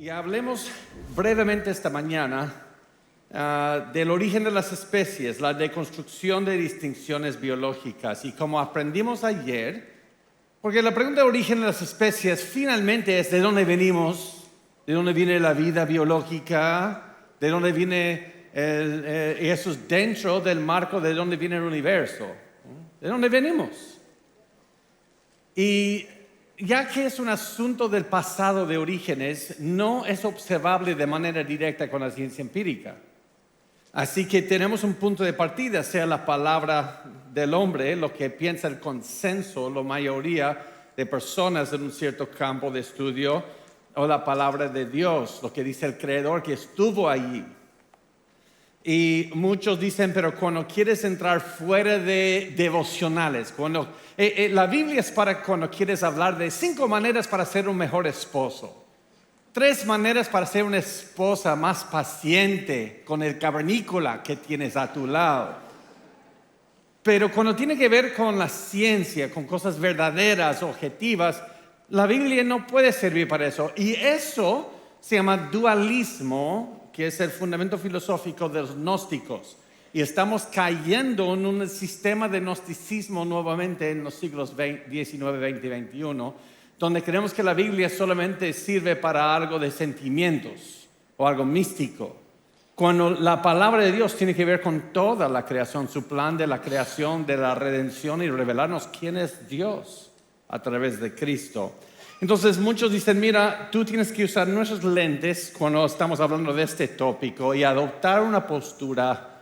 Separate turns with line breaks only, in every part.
Y hablemos brevemente esta mañana del origen de las especies, la deconstrucción de distinciones biológicas. Y como aprendimos ayer, porque la pregunta de origen de las especies finalmente es ¿de dónde venimos? ¿De dónde viene la vida biológica? ¿De dónde viene y eso es dentro del marco de dónde viene el universo? ¿De dónde venimos? Y ya que es un asunto del pasado de orígenes, no es observable de manera directa con la ciencia empírica. Así que tenemos un punto de partida, sea la palabra del hombre, lo que piensa el consenso, la mayoría de personas en un cierto campo de estudio, o la palabra de Dios, lo que dice el creador que estuvo allí. Y muchos dicen, pero cuando quieres entrar fuera de devocionales, la Biblia es para cuando quieres hablar de 5 maneras para ser un mejor esposo, 3 maneras para ser una esposa más paciente con el cavernícola que tienes a tu lado. Pero cuando tiene que ver con la ciencia, con cosas verdaderas, objetivas, la Biblia no puede servir para eso. Y eso se llama dualismo, que es el fundamento filosófico de los gnósticos. Y estamos cayendo en un sistema de gnosticismo nuevamente en los siglos XIX, XX y XXI, donde creemos que la Biblia solamente sirve para algo de sentimientos o algo místico, cuando la palabra de Dios tiene que ver con toda la creación, su plan de la creación, de la redención y revelarnos quién es Dios a través de Cristo. Entonces muchos dicen, mira, tú tienes que usar nuestros lentes cuando estamos hablando de este tópico y adoptar una postura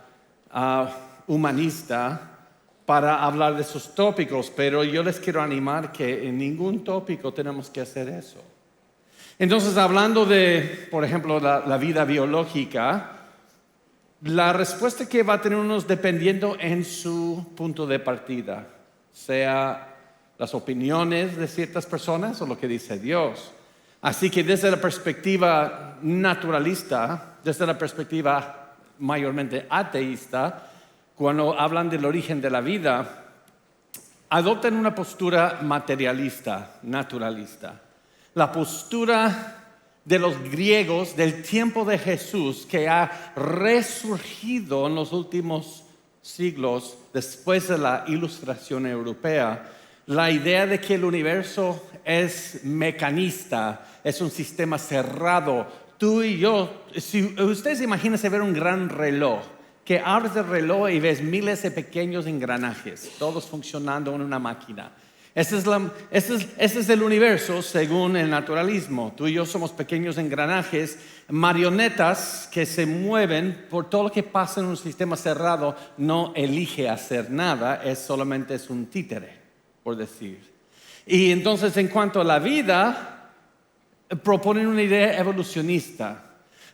humanista para hablar de esos tópicos, pero yo les quiero animar que en ningún tópico tenemos que hacer eso. Entonces, hablando de, por ejemplo, la vida biológica, la respuesta que va a tener uno es dependiendo en su punto de partida, sea las opiniones de ciertas personas o lo que dice Dios. Así que desde la perspectiva naturalista, desde la perspectiva mayormente ateísta, cuando hablan del origen de la vida, adoptan una postura materialista, naturalista. La postura de los griegos del tiempo de Jesús, que ha resurgido en los últimos siglos después de la Ilustración europea, la idea de que el universo es mecanista, es un sistema cerrado. Tú y yo, si ustedes imagínense ver un gran reloj, que abres el reloj y ves miles de pequeños engranajes, todos funcionando en una máquina. Ese es el universo según el naturalismo. Tú y yo somos pequeños engranajes, marionetas que se mueven por todo lo que pasa en un sistema cerrado. No elige hacer nada, solamente es un títere, por decir. Y entonces en cuanto a la vida, proponen una idea evolucionista.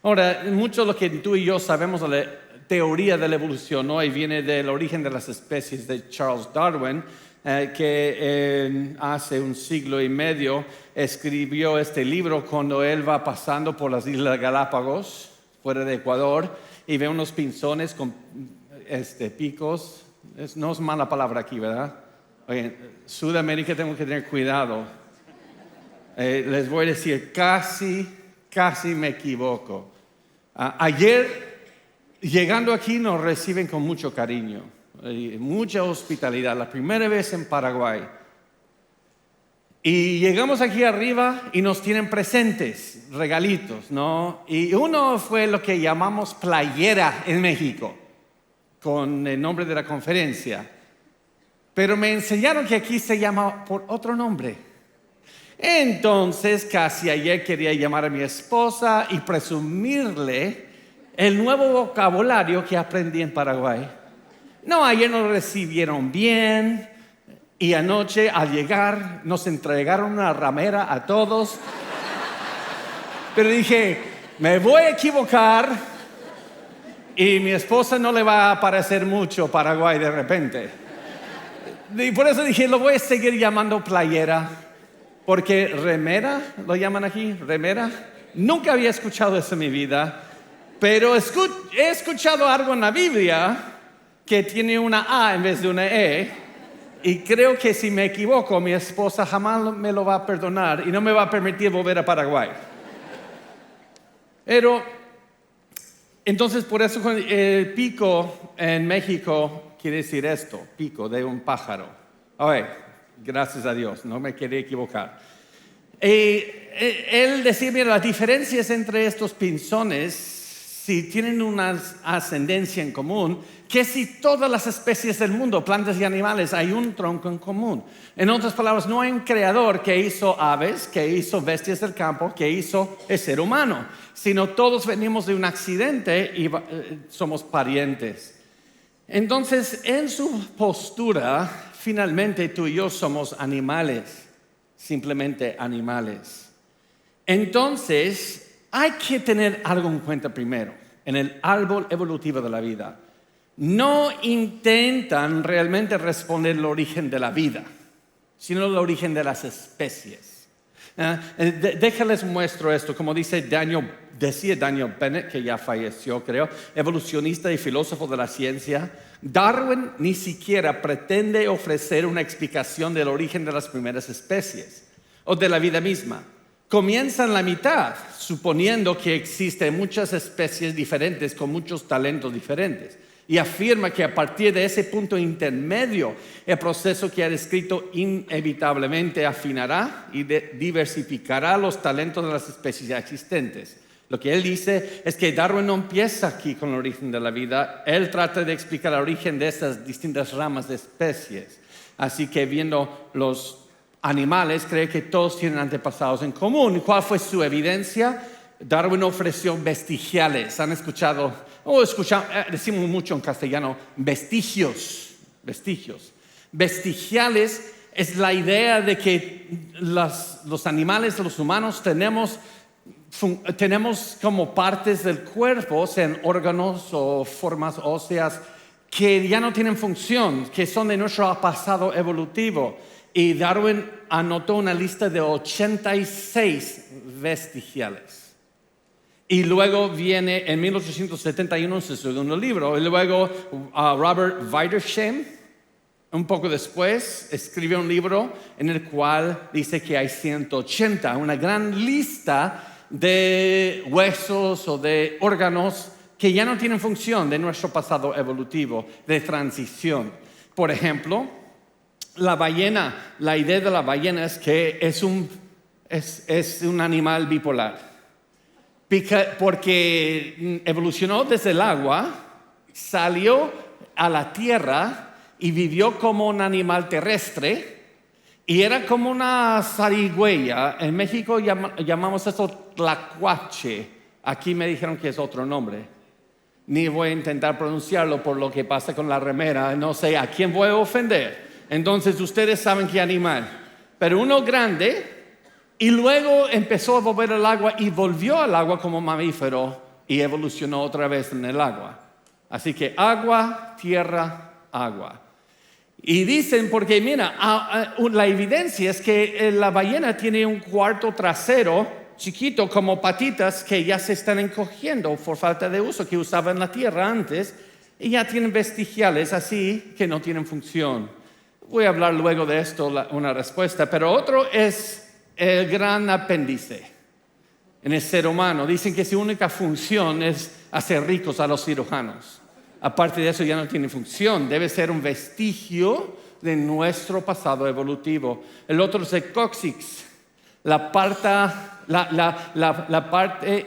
Ahora, mucho de lo que tú y yo sabemos de la teoría de la evolución hoy viene del origen de las especies de Charles Darwin, que hace 1 siglo y medio escribió este libro cuando él va pasando por las Islas Galápagos, fuera de Ecuador, y ve unos pinzones con picos. No es mala palabra aquí, ¿verdad? Oye, Sudamérica tengo que tener cuidado. Les voy a decir, casi me equivoco. Ayer, llegando aquí, nos reciben con mucho cariño, mucha hospitalidad. La primera vez en Paraguay. Y llegamos aquí arriba y nos tienen presentes, regalitos, ¿no? Y uno fue lo que llamamos playera en México, con el nombre de la conferencia. Pero me enseñaron que aquí se llama por otro nombre. Entonces, casi ayer quería llamar a mi esposa y presumirle el nuevo vocabulario que aprendí en Paraguay. No, ayer nos recibieron bien y anoche al llegar nos entregaron una ramera a todos. Pero dije, me voy a equivocar y mi esposa no le va a parecer mucho Paraguay de repente. Y por eso dije, lo voy a seguir llamando playera, porque remera, lo llaman aquí, remera. Nunca había escuchado eso en mi vida, pero he escuchado algo en la Biblia que tiene una A en vez de una E, y creo que si me equivoco, mi esposa jamás me lo va a perdonar y no me va a permitir volver a Paraguay. Pero, entonces por eso el pico en México quiere decir esto, pico de un pájaro. Oye, gracias a Dios, no me quería equivocar. Él decía, mira, las diferencias entre estos pinzones, si tienen una ascendencia en común, que si todas las especies del mundo, plantas y animales, hay un tronco en común. En otras palabras, no hay un creador que hizo aves, que hizo bestias del campo, que hizo el ser humano, sino todos venimos de un accidente y somos parientes. Entonces, en su postura, finalmente tú y yo somos animales, simplemente animales. Entonces, hay que tener algo en cuenta primero, en el árbol evolutivo de la vida. No intentan realmente responder el origen de la vida, sino el origen de las especies. Déjales muestro esto, como decía Daniel Bennett, que ya falleció, creo, evolucionista y filósofo de la ciencia. Darwin ni siquiera pretende ofrecer una explicación del origen de las primeras especies o de la vida misma. Comienza en la mitad, suponiendo que existen muchas especies diferentes con muchos talentos diferentes. Y afirma que a partir de ese punto intermedio, el proceso que ha descrito inevitablemente afinará y diversificará los talentos de las especies ya existentes. Lo que él dice es que Darwin no empieza aquí con el origen de la vida, él trata de explicar el origen de estas distintas ramas de especies. Así que viendo los animales, cree que todos tienen antepasados en común. ¿Cuál fue su evidencia? Darwin ofreció vestigiales. ¿Han escuchado? Decimos mucho en castellano, vestigios. Vestigiales es la idea de que los animales, los humanos, tenemos como partes del cuerpo, sean órganos o formas óseas, que ya no tienen función, que son de nuestro pasado evolutivo. Y Darwin anotó una lista de 86 vestigiales. Y luego viene en 1871 su segundo libro. Y luego Robert Weidersheim, un poco después, escribió un libro en el cual dice que hay 180, una gran lista de huesos o de órganos que ya no tienen función de nuestro pasado evolutivo, de transición. Por ejemplo, la ballena, la idea de la ballena es que es un animal bipolar. Porque evolucionó desde el agua, salió a la tierra y vivió como un animal terrestre y era como una zarigüeya. En México llamamos eso tlacuache. Aquí me dijeron que es otro nombre. Ni voy a intentar pronunciarlo por lo que pasa con la remera. No sé a quién voy a ofender. Entonces ustedes saben qué animal. Pero uno grande. Y luego empezó a volver al agua y volvió al agua como mamífero y evolucionó otra vez en el agua. Así que agua, tierra, agua. Y dicen, porque mira, la evidencia es que la ballena tiene un cuarto trasero chiquito como patitas que ya se están encogiendo por falta de uso, que usaban la tierra antes y ya tienen vestigiales así que no tienen función. Voy a hablar luego de esto, una respuesta, pero otro es el gran apéndice en el ser humano. Dicen que su única función es hacer ricos a los cirujanos. Aparte de eso ya no tiene función, debe ser un vestigio de nuestro pasado evolutivo. El otro es el cóccix, la parte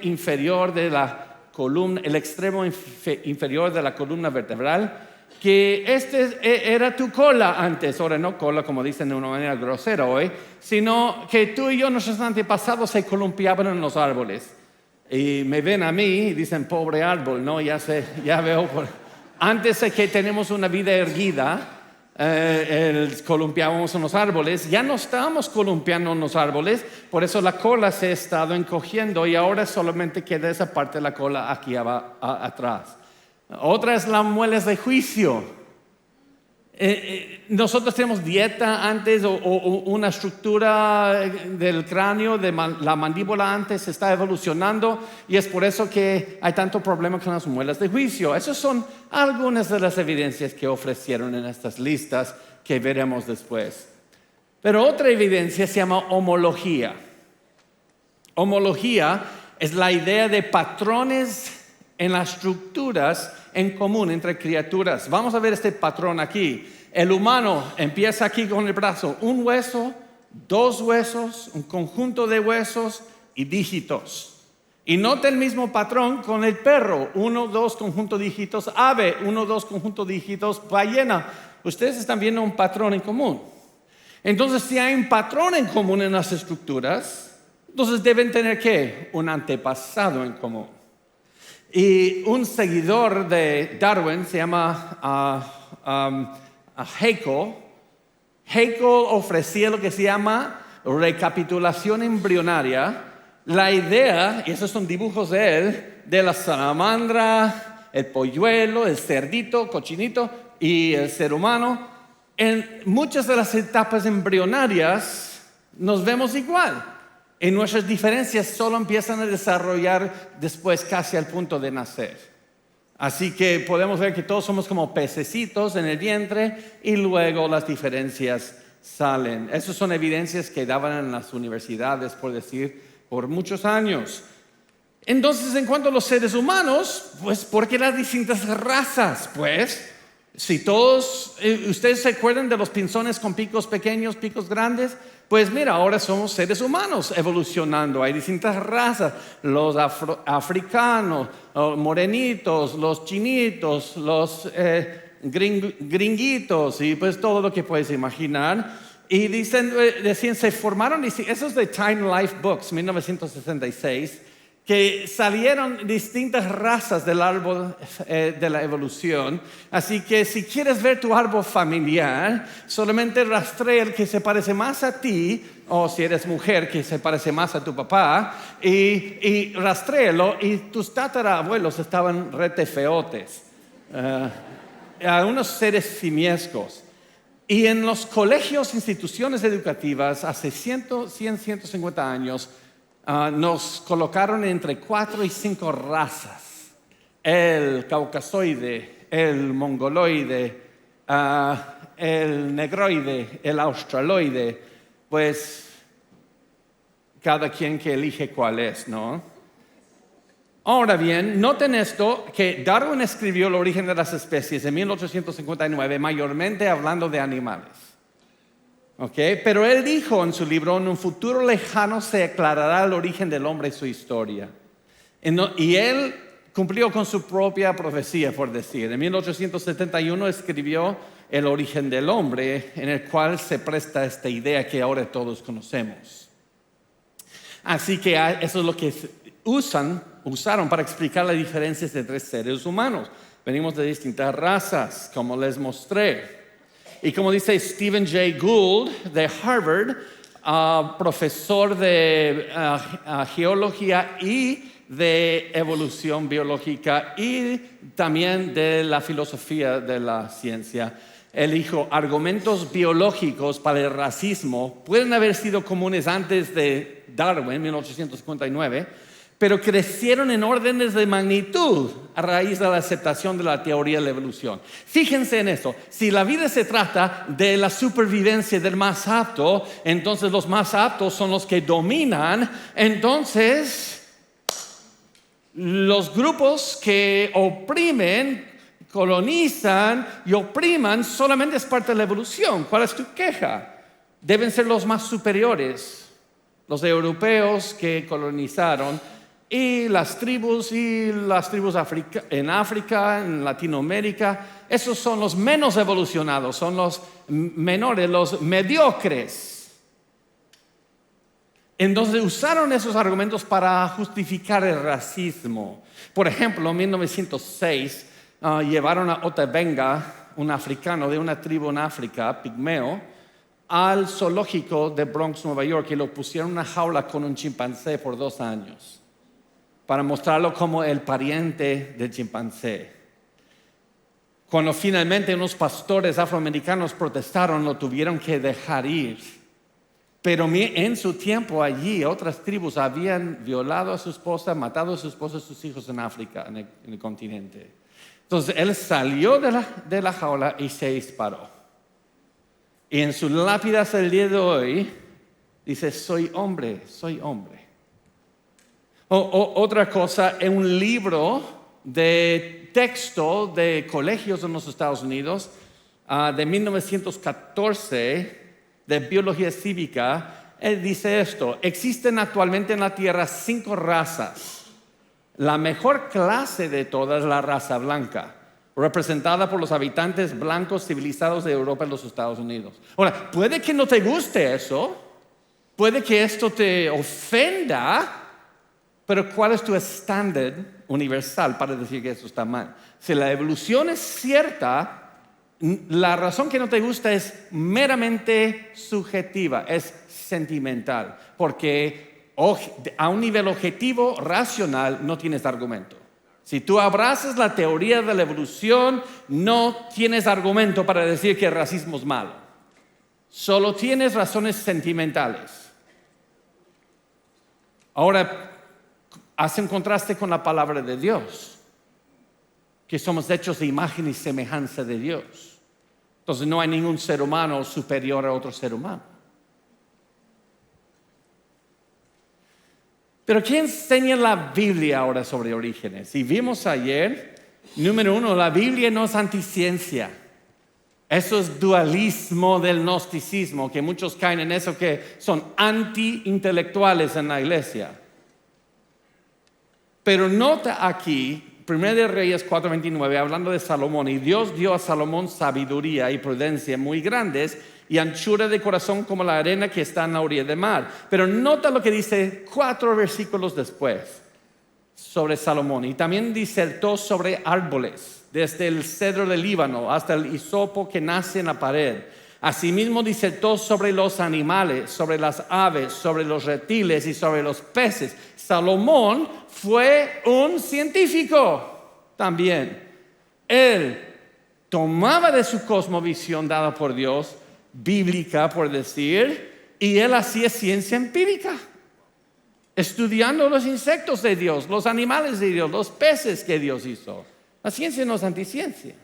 inferior de la columna, el extremo inferior de la columna vertebral, que era tu cola antes, ahora no cola como dicen de una manera grosera hoy, sino que tú y yo, nuestros antepasados, se columpiaban en los árboles. Y me ven a mí y dicen, pobre árbol, ¿no? Ya veo. Antes de que tenemos una vida erguida, columpiábamos en los árboles, ya no estábamos columpiando en los árboles, por eso la cola se ha estado encogiendo y ahora solamente queda esa parte de la cola aquí atrás. Otra es las muelas de juicio. Nosotros tenemos dieta antes o una estructura del cráneo, de la mandíbula antes está evolucionando y es por eso que hay tanto problema con las muelas de juicio. Esas son algunas de las evidencias que ofrecieron en estas listas que veremos después. Pero otra evidencia se llama homología. Homología es la idea de patrones en las estructuras en común entre criaturas. Vamos a ver este patrón aquí. El humano empieza aquí con el brazo, un hueso, dos huesos, un conjunto de huesos y dígitos. Y nota el mismo patrón con el perro, 1, 2 conjunto dígitos, ave, 1, 2 conjunto dígitos, ballena. Ustedes están viendo un patrón en común. Entonces, si hay un patrón en común en las estructuras, entonces deben tener ¿qué? Un antepasado en común. Y un seguidor de Darwin se llama Haeckel. Haeckel ofrecía lo que se llama recapitulación embrionaria. La idea, y esos son dibujos de él, de la salamandra, el polluelo, el cerdito, cochinito y el ser humano. En muchas de las etapas embrionarias nos vemos igual. Y nuestras diferencias solo empiezan a desarrollar después casi al punto de nacer. Así que podemos ver que todos somos como pececitos en el vientre y luego las diferencias salen. Esas son evidencias que daban en las universidades, por muchos años. Entonces, en cuanto a los seres humanos, pues, ¿por qué las distintas razas? Pues, si todos, ustedes se acuerdan de los pinzones con picos pequeños, picos grandes, pues mira, ahora somos seres humanos evolucionando. Hay distintas razas, los africanos, los morenitos, los chinitos, los gringuitos y pues todo lo que puedes imaginar. Y decían, se formaron, eso es de Time Life Books, 1966, que salieron distintas razas del árbol de la evolución. Así que si quieres ver tu árbol familiar, solamente rastrea el que se parece más a ti, o si eres mujer, que se parece más a tu papá, y rastréalo, y tus tatarabuelos estaban rete feotes, a unos seres simiescos. Y en los colegios, instituciones educativas, hace 150 años, nos colocaron entre 4 y 5 razas. El caucasoide, el mongoloide, el negroide, el australoide. Pues cada quien que elige cuál es, ¿no? Ahora bien, noten esto, que Darwin escribió El origen de las especies en 1859, mayormente hablando de animales. ¿Okay? Pero él dijo en su libro, en un futuro lejano se aclarará el origen del hombre y su historia. Y él cumplió con su propia profecía, por decir. En 1871 escribió El origen del hombre, en el cual se presta esta idea que ahora todos conocemos. Así que eso es lo que usaron para explicar las diferencias entre seres humanos. Venimos de distintas razas, como les mostré. Y como dice Stephen Jay Gould de Harvard, profesor de geología y de evolución biológica y también de la filosofía de la ciencia, él dijo, argumentos biológicos para el racismo pueden haber sido comunes antes de Darwin, 1859, pero crecieron en órdenes de magnitud a raíz de la aceptación de la teoría de la evolución. Fíjense en esto, si la vida se trata de la supervivencia del más apto, entonces los más aptos son los que dominan, entonces los grupos que oprimen, colonizan y opriman solamente es parte de la evolución. ¿Cuál es tu queja? Deben ser los más superiores, los europeos que colonizaron, y las tribus en África, en Latinoamérica, esos son los menos evolucionados, son los menores, los mediocres. Entonces usaron esos argumentos para justificar el racismo. Por ejemplo, en 1906 llevaron a Otabenga, un africano de una tribu en África, pigmeo, al zoológico de Bronx, Nueva York, y lo pusieron en una jaula con un chimpancé por 2 años. Para mostrarlo como el pariente del chimpancé. Cuando finalmente unos pastores afroamericanos protestaron, lo tuvieron que dejar ir. Pero en su tiempo allí, otras tribus habían violado a su esposa, matado a su esposa y a sus hijos en África, en el continente. Entonces, él salió de la jaula y se disparó. Y en su lápida hasta el día de hoy, dice, soy hombre, soy hombre. Otra cosa, en un libro de texto de colegios en los Estados Unidos de 1914, de biología cívica, él dice esto: existen actualmente en la Tierra 5 razas. La mejor clase de todas es la raza blanca, representada por los habitantes blancos civilizados de Europa y los Estados Unidos. Ahora, puede que no te guste eso, puede que esto te ofenda, pero ¿cuál es tu estándar universal para decir que eso está mal? Si la evolución es cierta, la razón que no te gusta es meramente subjetiva, es sentimental, porque a un nivel objetivo, racional, no tienes argumento. Si tú abrazas la teoría de la evolución, no tienes argumento para decir que el racismo es malo. Solo tienes razones sentimentales. Ahora, hace un contraste con la palabra de Dios, que somos hechos de imagen y semejanza de Dios. Entonces no hay ningún ser humano superior a otro ser humano. Pero ¿qué enseña la Biblia ahora sobre orígenes? Y vimos ayer, número 1, la Biblia no es anticiencia. Eso es dualismo del gnosticismo, que muchos caen en eso, que son anti-intelectuales en la iglesia. Pero nota aquí, 1 de Reyes 4:29, hablando de Salomón: y Dios dio a Salomón sabiduría y prudencia muy grandes, y anchura de corazón como la arena que está en la orilla del mar. Pero nota lo que dice 4 versículos después sobre Salomón: y también disertó sobre árboles, desde el cedro del Líbano hasta el hisopo que nace en la pared. Asimismo disertó sobre los animales, sobre las aves, sobre los reptiles y sobre los peces. Salomón fue un científico también. Él tomaba de su cosmovisión dada por Dios, bíblica por decir, y él hacía ciencia empírica, estudiando los insectos de Dios, los animales de Dios, los peces que Dios hizo. La ciencia no es anticiencia.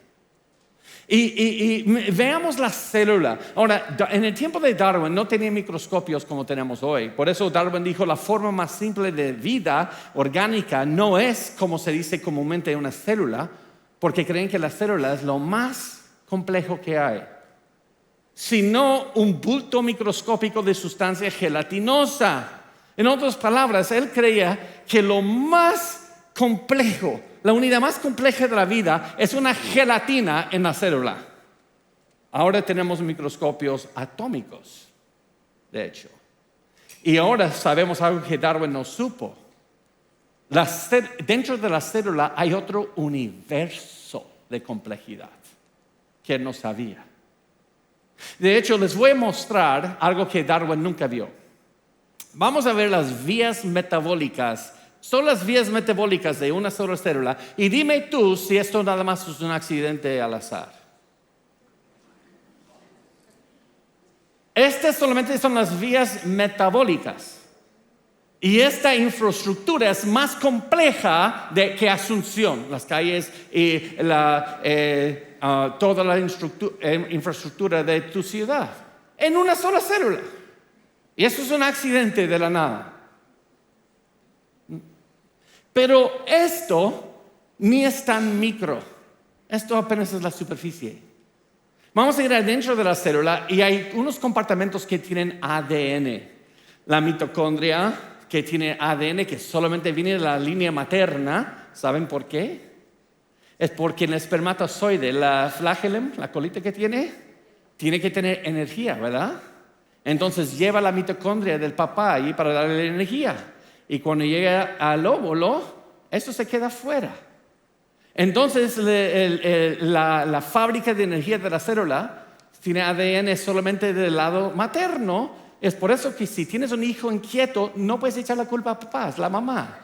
Y veamos la célula. Ahora, en el tiempo de Darwin no tenía microscopios como tenemos hoy. Por eso Darwin dijo: la forma más simple de vida orgánica no es, como se dice comúnmente, una célula, porque creen que la célula es lo más complejo que hay, sino un bulto microscópico de sustancia gelatinosa. En otras palabras, él creía que lo más complejo, la unidad más compleja de la vida, es una gelatina en la célula. Ahora tenemos microscopios atómicos, de hecho. Y ahora sabemos algo que Darwin no supo. Dentro de la célula hay otro universo de complejidad que él no sabía. De hecho, les voy a mostrar algo que Darwin nunca vio. Vamos a ver las vías metabólicas. Son las vías metabólicas de una sola célula. Y dime tú si esto nada más es un accidente al azar. Estas solamente son las vías metabólicas. Y esta infraestructura es más compleja que Asunción, las calles y toda la infraestructura de tu ciudad, en una sola célula. Y eso es un accidente de la nada. Pero esto ni es tan micro. Esto apenas es la superficie. Vamos a ir adentro de la célula y hay unos compartimentos que tienen ADN. La mitocondria, que tiene ADN que solamente viene de la línea materna. ¿Saben por qué? Es porque el espermatozoide, la flagellum, la colita que tiene que tener energía, ¿verdad? Entonces lleva la mitocondria del papá ahí para darle energía. Y cuando llega al óvulo, eso se queda fuera. Entonces la fábrica de energía de la célula tiene ADN solamente del lado materno. Es por eso que si tienes un hijo inquieto, no puedes echar la culpa a papá, es la mamá.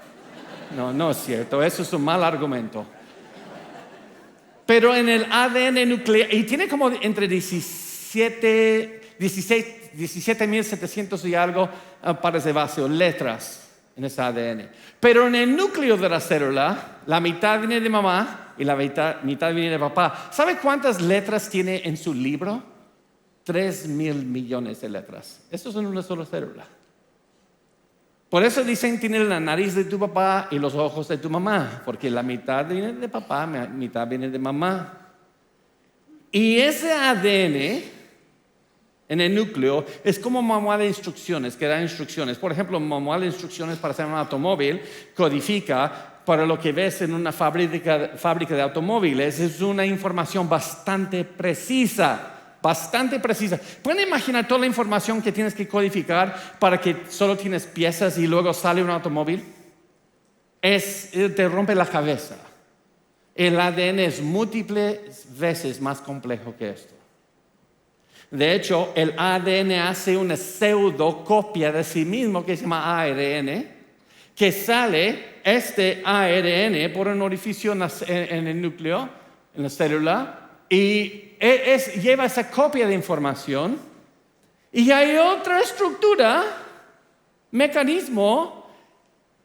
No es cierto, eso es un mal argumento. Pero en el ADN nuclear, y tiene como entre 17.700 y algo pares de vacío, letras en ese ADN. Pero en el núcleo de la célula, la mitad viene de mamá y la mitad viene de papá. ¿Sabe cuántas letras tiene en su libro? 3,000 millones de letras. Eso es en una sola célula. Por eso dicen, tiene la nariz de tu papá y los ojos de tu mamá, porque la mitad viene de papá, la mitad viene de mamá. Y ese ADN en el núcleo es como un manual de instrucciones, que da instrucciones. Por ejemplo, un manual de instrucciones para hacer un automóvil codifica para lo que ves en una fábrica de automóviles. Es una información bastante precisa. Bastante precisa. ¿Pueden imaginar toda la información que tienes que codificar para que solo tienes piezas y luego sale un automóvil? Te rompe la cabeza. El ADN es múltiples veces más complejo que esto. De hecho, el ADN hace una pseudocopia de sí mismo que se llama ARN, que sale este ARN por un orificio en el núcleo, en la célula, y lleva esa copia de información. Y hay otra estructura, mecanismo,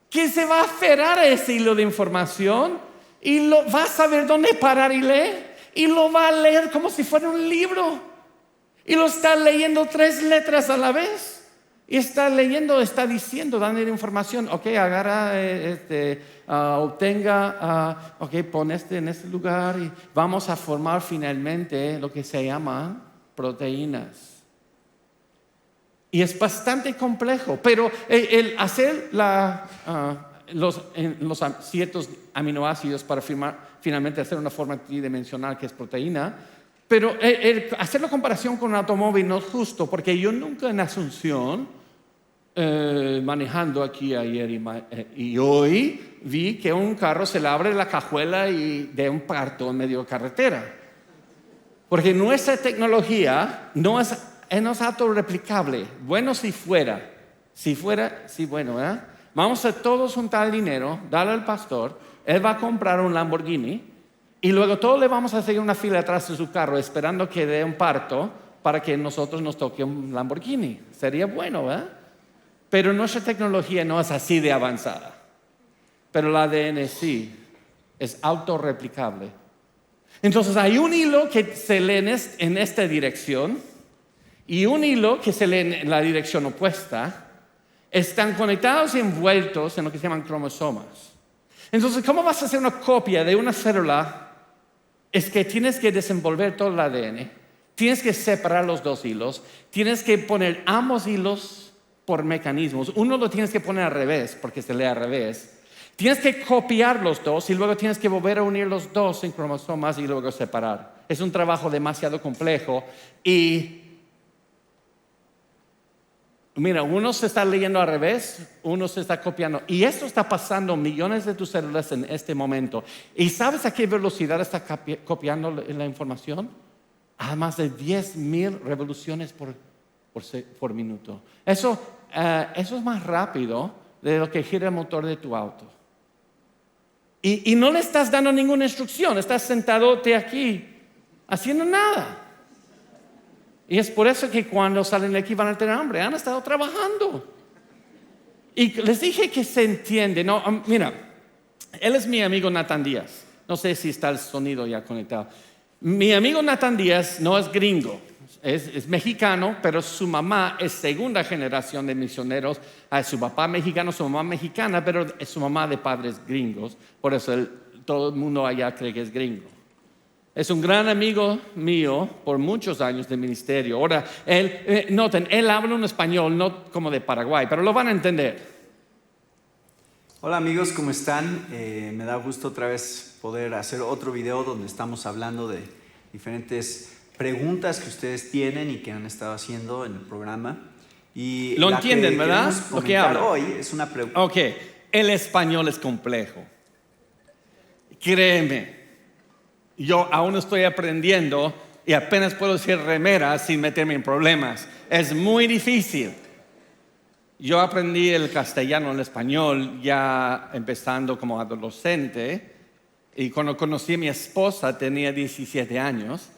que se va a aferrar a ese hilo de información y va a saber dónde parar y leer. Y lo va a leer como si fuera un libro. Y lo está leyendo 3 letras a la vez. Y está leyendo, está diciendo, dándole información. Ok, agarra, obtenga, ok, pon en este lugar y vamos a formar finalmente lo que se llama proteínas. Y es bastante complejo, pero el hacer los ciertos aminoácidos para finalmente hacer una forma tridimensional que es proteína. Pero hacer la comparación con un automóvil no es justo, porque yo nunca en Asunción, manejando aquí ayer y hoy, vi que un carro se le abre la cajuela y de un parto en medio de carretera. Porque nuestra tecnología no es autorreplicable. Bueno, si fuera, sí bueno, ¿verdad? Vamos a todos juntar dinero, darle al pastor, él va a comprar un Lamborghini. Y luego todos le vamos a hacer una fila atrás de su carro esperando que dé un parto para que nosotros nos toque un Lamborghini. Sería bueno, ¿verdad? Pero nuestra tecnología no es así de avanzada. Pero el ADN sí, es autorreplicable. Entonces hay un hilo que se lee en esta dirección y un hilo que se lee en la dirección opuesta. Están conectados y envueltos en lo que se llaman cromosomas. Entonces, ¿cómo vas a hacer una copia de una célula? Es que tienes que desenvolver todo el ADN, tienes que separar los 2 hilos, tienes que poner ambos hilos por mecanismos. Uno lo tienes que poner al revés, porque se lee al revés. Tienes que copiar los 2 y luego tienes que volver a unir los 2 en cromosomas y luego separar. Es un trabajo demasiado complejo y mira, uno se está leyendo al revés, uno se está copiando. Y esto está pasando en millones de tus células en este momento. ¿Y sabes a qué velocidad está copiando la información? A más de 10,000 revoluciones por minuto. Eso es más rápido de lo que gira el motor de tu auto. Y no le estás dando ninguna instrucción, estás sentadote aquí haciendo nada. Y es por eso que cuando salen de aquí van a tener hambre. Han estado trabajando. Y les dije que se entiende. No, mira, él es mi amigo Nathan Díaz. No sé si está el sonido ya conectado. Mi amigo Nathan Díaz no es gringo. Es mexicano, pero su mamá es segunda generación de misioneros. Su papá mexicano, su mamá mexicana, pero es su mamá de padres gringos. Por eso todo el mundo allá cree que es gringo. Es un gran amigo mío por muchos años de ministerio. Ahora, noten, él habla un español no como de Paraguay, pero lo van a entender.
Hola amigos, ¿cómo están? Me da gusto otra vez poder hacer otro video donde estamos hablando de diferentes preguntas que ustedes tienen y que han estado haciendo en el programa. Y
lo entienden, ¿verdad?
Lo que hablo hoy es una pregunta.
Ok, el español es complejo. Créeme. Yo aún estoy aprendiendo y apenas puedo decir remera sin meterme en problemas. Es muy difícil. Yo aprendí el castellano, el español, ya empezando como adolescente. Y cuando conocí a mi esposa tenía 17 años.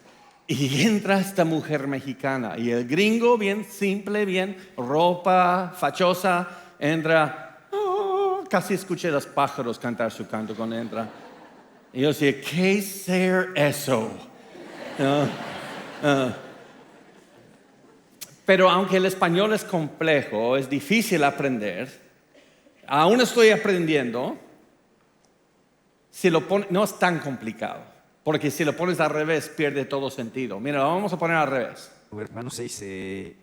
Y entra esta mujer mexicana. Y el gringo, bien simple, bien ropa fachosa, entra. Casi escuché a los pájaros cantar su canto cuando entra. Y yo decía, ¿qué ser eso? Pero aunque el español es complejo, es difícil aprender, aún estoy aprendiendo. No es tan complicado, porque si lo pones al revés pierde todo sentido. Mira, lo vamos a poner al revés.
Hermano, se dice,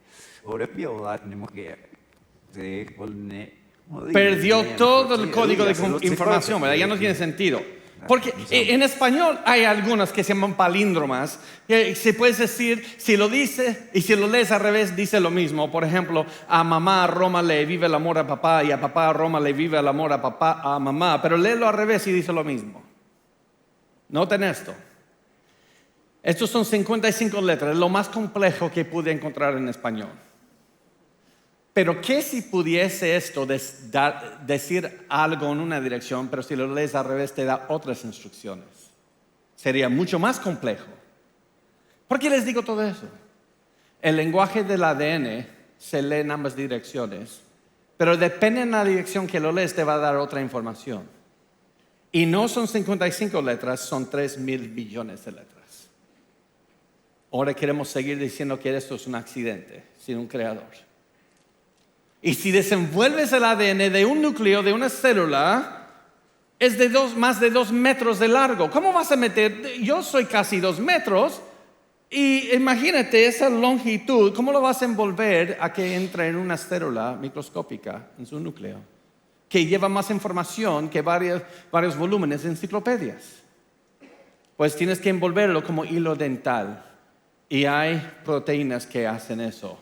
Perdió todo el código de información, ¿verdad? Ya no tiene sentido. Porque en español hay algunas que se llaman palíndromas. Se puede decir, si lo dice y si lo lees al revés, dice lo mismo. Por ejemplo, a mamá a Roma le vive el amor a papá y a papá a Roma le vive el amor a mamá. Pero léelo al revés y dice lo mismo. Noten esto. Estos son 55 letras, lo más complejo que pude encontrar en español. Pero ¿qué si pudiese esto decir algo en una dirección, pero si lo lees al revés te da otras instrucciones? Sería mucho más complejo. ¿Por qué les digo todo eso? El lenguaje del ADN se lee en ambas direcciones, pero depende de la dirección que lo lees te va a dar otra información. Y no son 55 letras, son 3,000 billones de letras. Ahora queremos seguir diciendo que esto es un accidente, sin un creador. Y si desenvuelves el ADN de un núcleo, de una célula, es de más de 2 metros de largo. ¿Cómo vas a meter? Yo soy casi 2 metros. Y imagínate esa longitud. ¿Cómo lo vas a envolver a que entre en una célula microscópica en su núcleo? Que lleva más información que varios volúmenes de enciclopedias. Pues tienes que envolverlo como hilo dental. Y hay proteínas que hacen eso.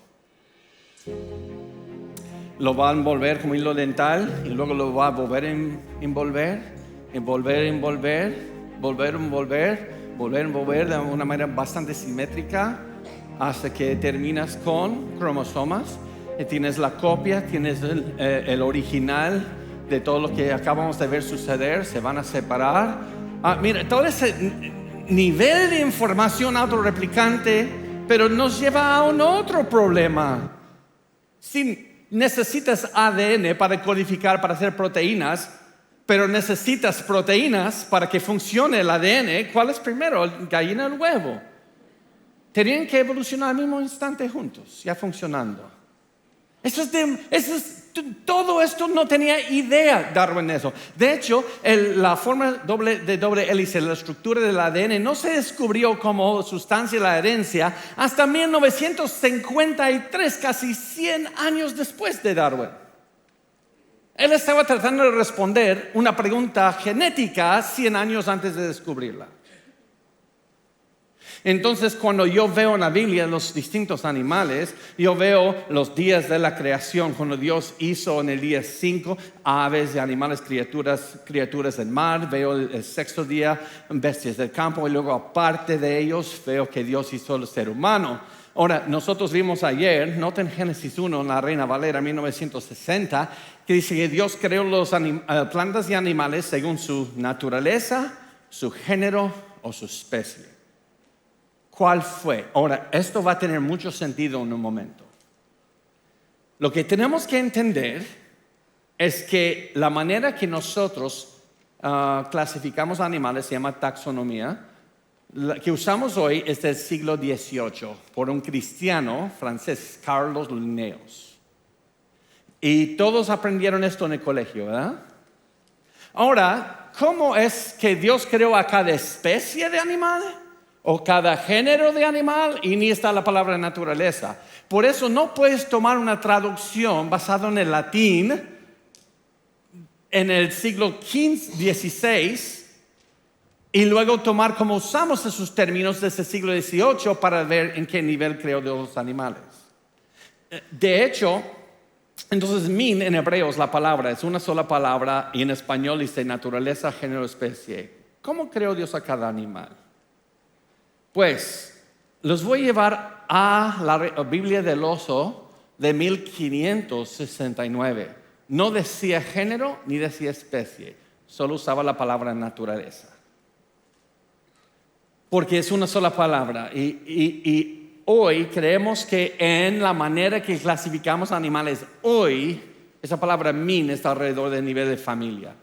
Lo va a envolver como hilo dental y luego lo va a volver a envolver de una manera bastante simétrica hasta que terminas con cromosomas y tienes la copia, tienes el original de todo lo que acabamos de ver suceder, se van a separar. Mira, todo ese nivel de información autorreplicante, pero nos lleva a un otro problema. Si necesitas ADN para codificar, para hacer proteínas, pero necesitas proteínas para que funcione el ADN. ¿Cuál es primero, el gallina o el huevo? Tenían que evolucionar al mismo instante juntos, ya funcionando. Todo esto no tenía idea Darwin de eso. De hecho, la forma de doble hélice, la estructura del ADN, no se descubrió como sustancia de la herencia hasta 1953, casi 100 años después de Darwin. Él estaba tratando de responder una pregunta genética 100 años antes de descubrirla. Entonces, cuando yo veo en la Biblia los distintos animales, yo veo los días de la creación, cuando Dios hizo en el día 5 aves y animales, criaturas del mar, veo el sexto día bestias del campo y luego aparte de ellos veo que Dios hizo el ser humano. Ahora, nosotros vimos ayer, noten Génesis 1 en la Reina Valera 1960, que dice que Dios creó las plantas y animales según su naturaleza, su género o su especie. ¿Cuál fue? Ahora, esto va a tener mucho sentido en un momento. Lo que tenemos que entender es que la manera que nosotros clasificamos animales se llama taxonomía. La que usamos hoy es del siglo XVIII por un cristiano francés, Carlos Linnaeus. Y todos aprendieron esto en el colegio, ¿verdad? Ahora, ¿cómo es que Dios creó a cada especie de animal? O cada género de animal, y ni está la palabra naturaleza. Por eso no puedes tomar una traducción basada en el latín en el siglo XV, XVI, y luego tomar como usamos esos términos desde el siglo XVIII para ver en qué nivel creó Dios los animales. De hecho, entonces min en hebreo es la palabra, es una sola palabra, y en español dice naturaleza, género, especie. ¿Cómo creó Dios a cada animal? Pues los voy a llevar a la Biblia del Oso de 1569. No decía género ni decía especie, solo usaba la palabra naturaleza. Porque es una sola palabra. Y hoy creemos que en la manera que clasificamos animales hoy, esa palabra min está alrededor del nivel de familia.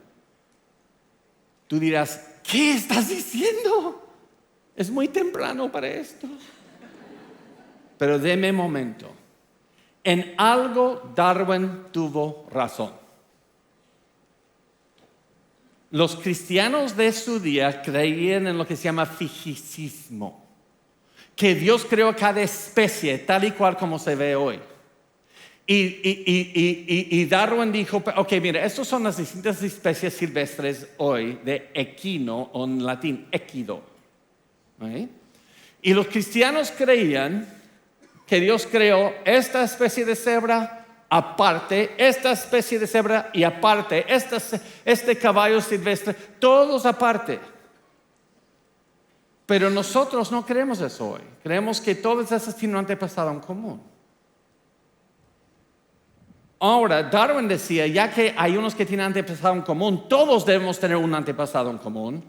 Tú dirás, ¿qué estás diciendo? Es muy temprano para esto. Pero déme un momento. En algo Darwin tuvo razón. Los cristianos de su día creían en lo que se llama fijicismo, que Dios creó cada especie tal y cual como se ve hoy. Y Darwin dijo, ok, mira, estas son las distintas especies silvestres hoy de equino, o en latín, equido. ¿Okay? Y los cristianos creían que Dios creó esta especie de cebra aparte, esta especie de cebra y aparte, este caballo silvestre, todos aparte. Pero nosotros no creemos eso hoy. Creemos que todas esas tienen un antepasado en común. Ahora, Darwin decía, ya que hay unos que tienen antepasado en común, todos debemos tener un antepasado en común,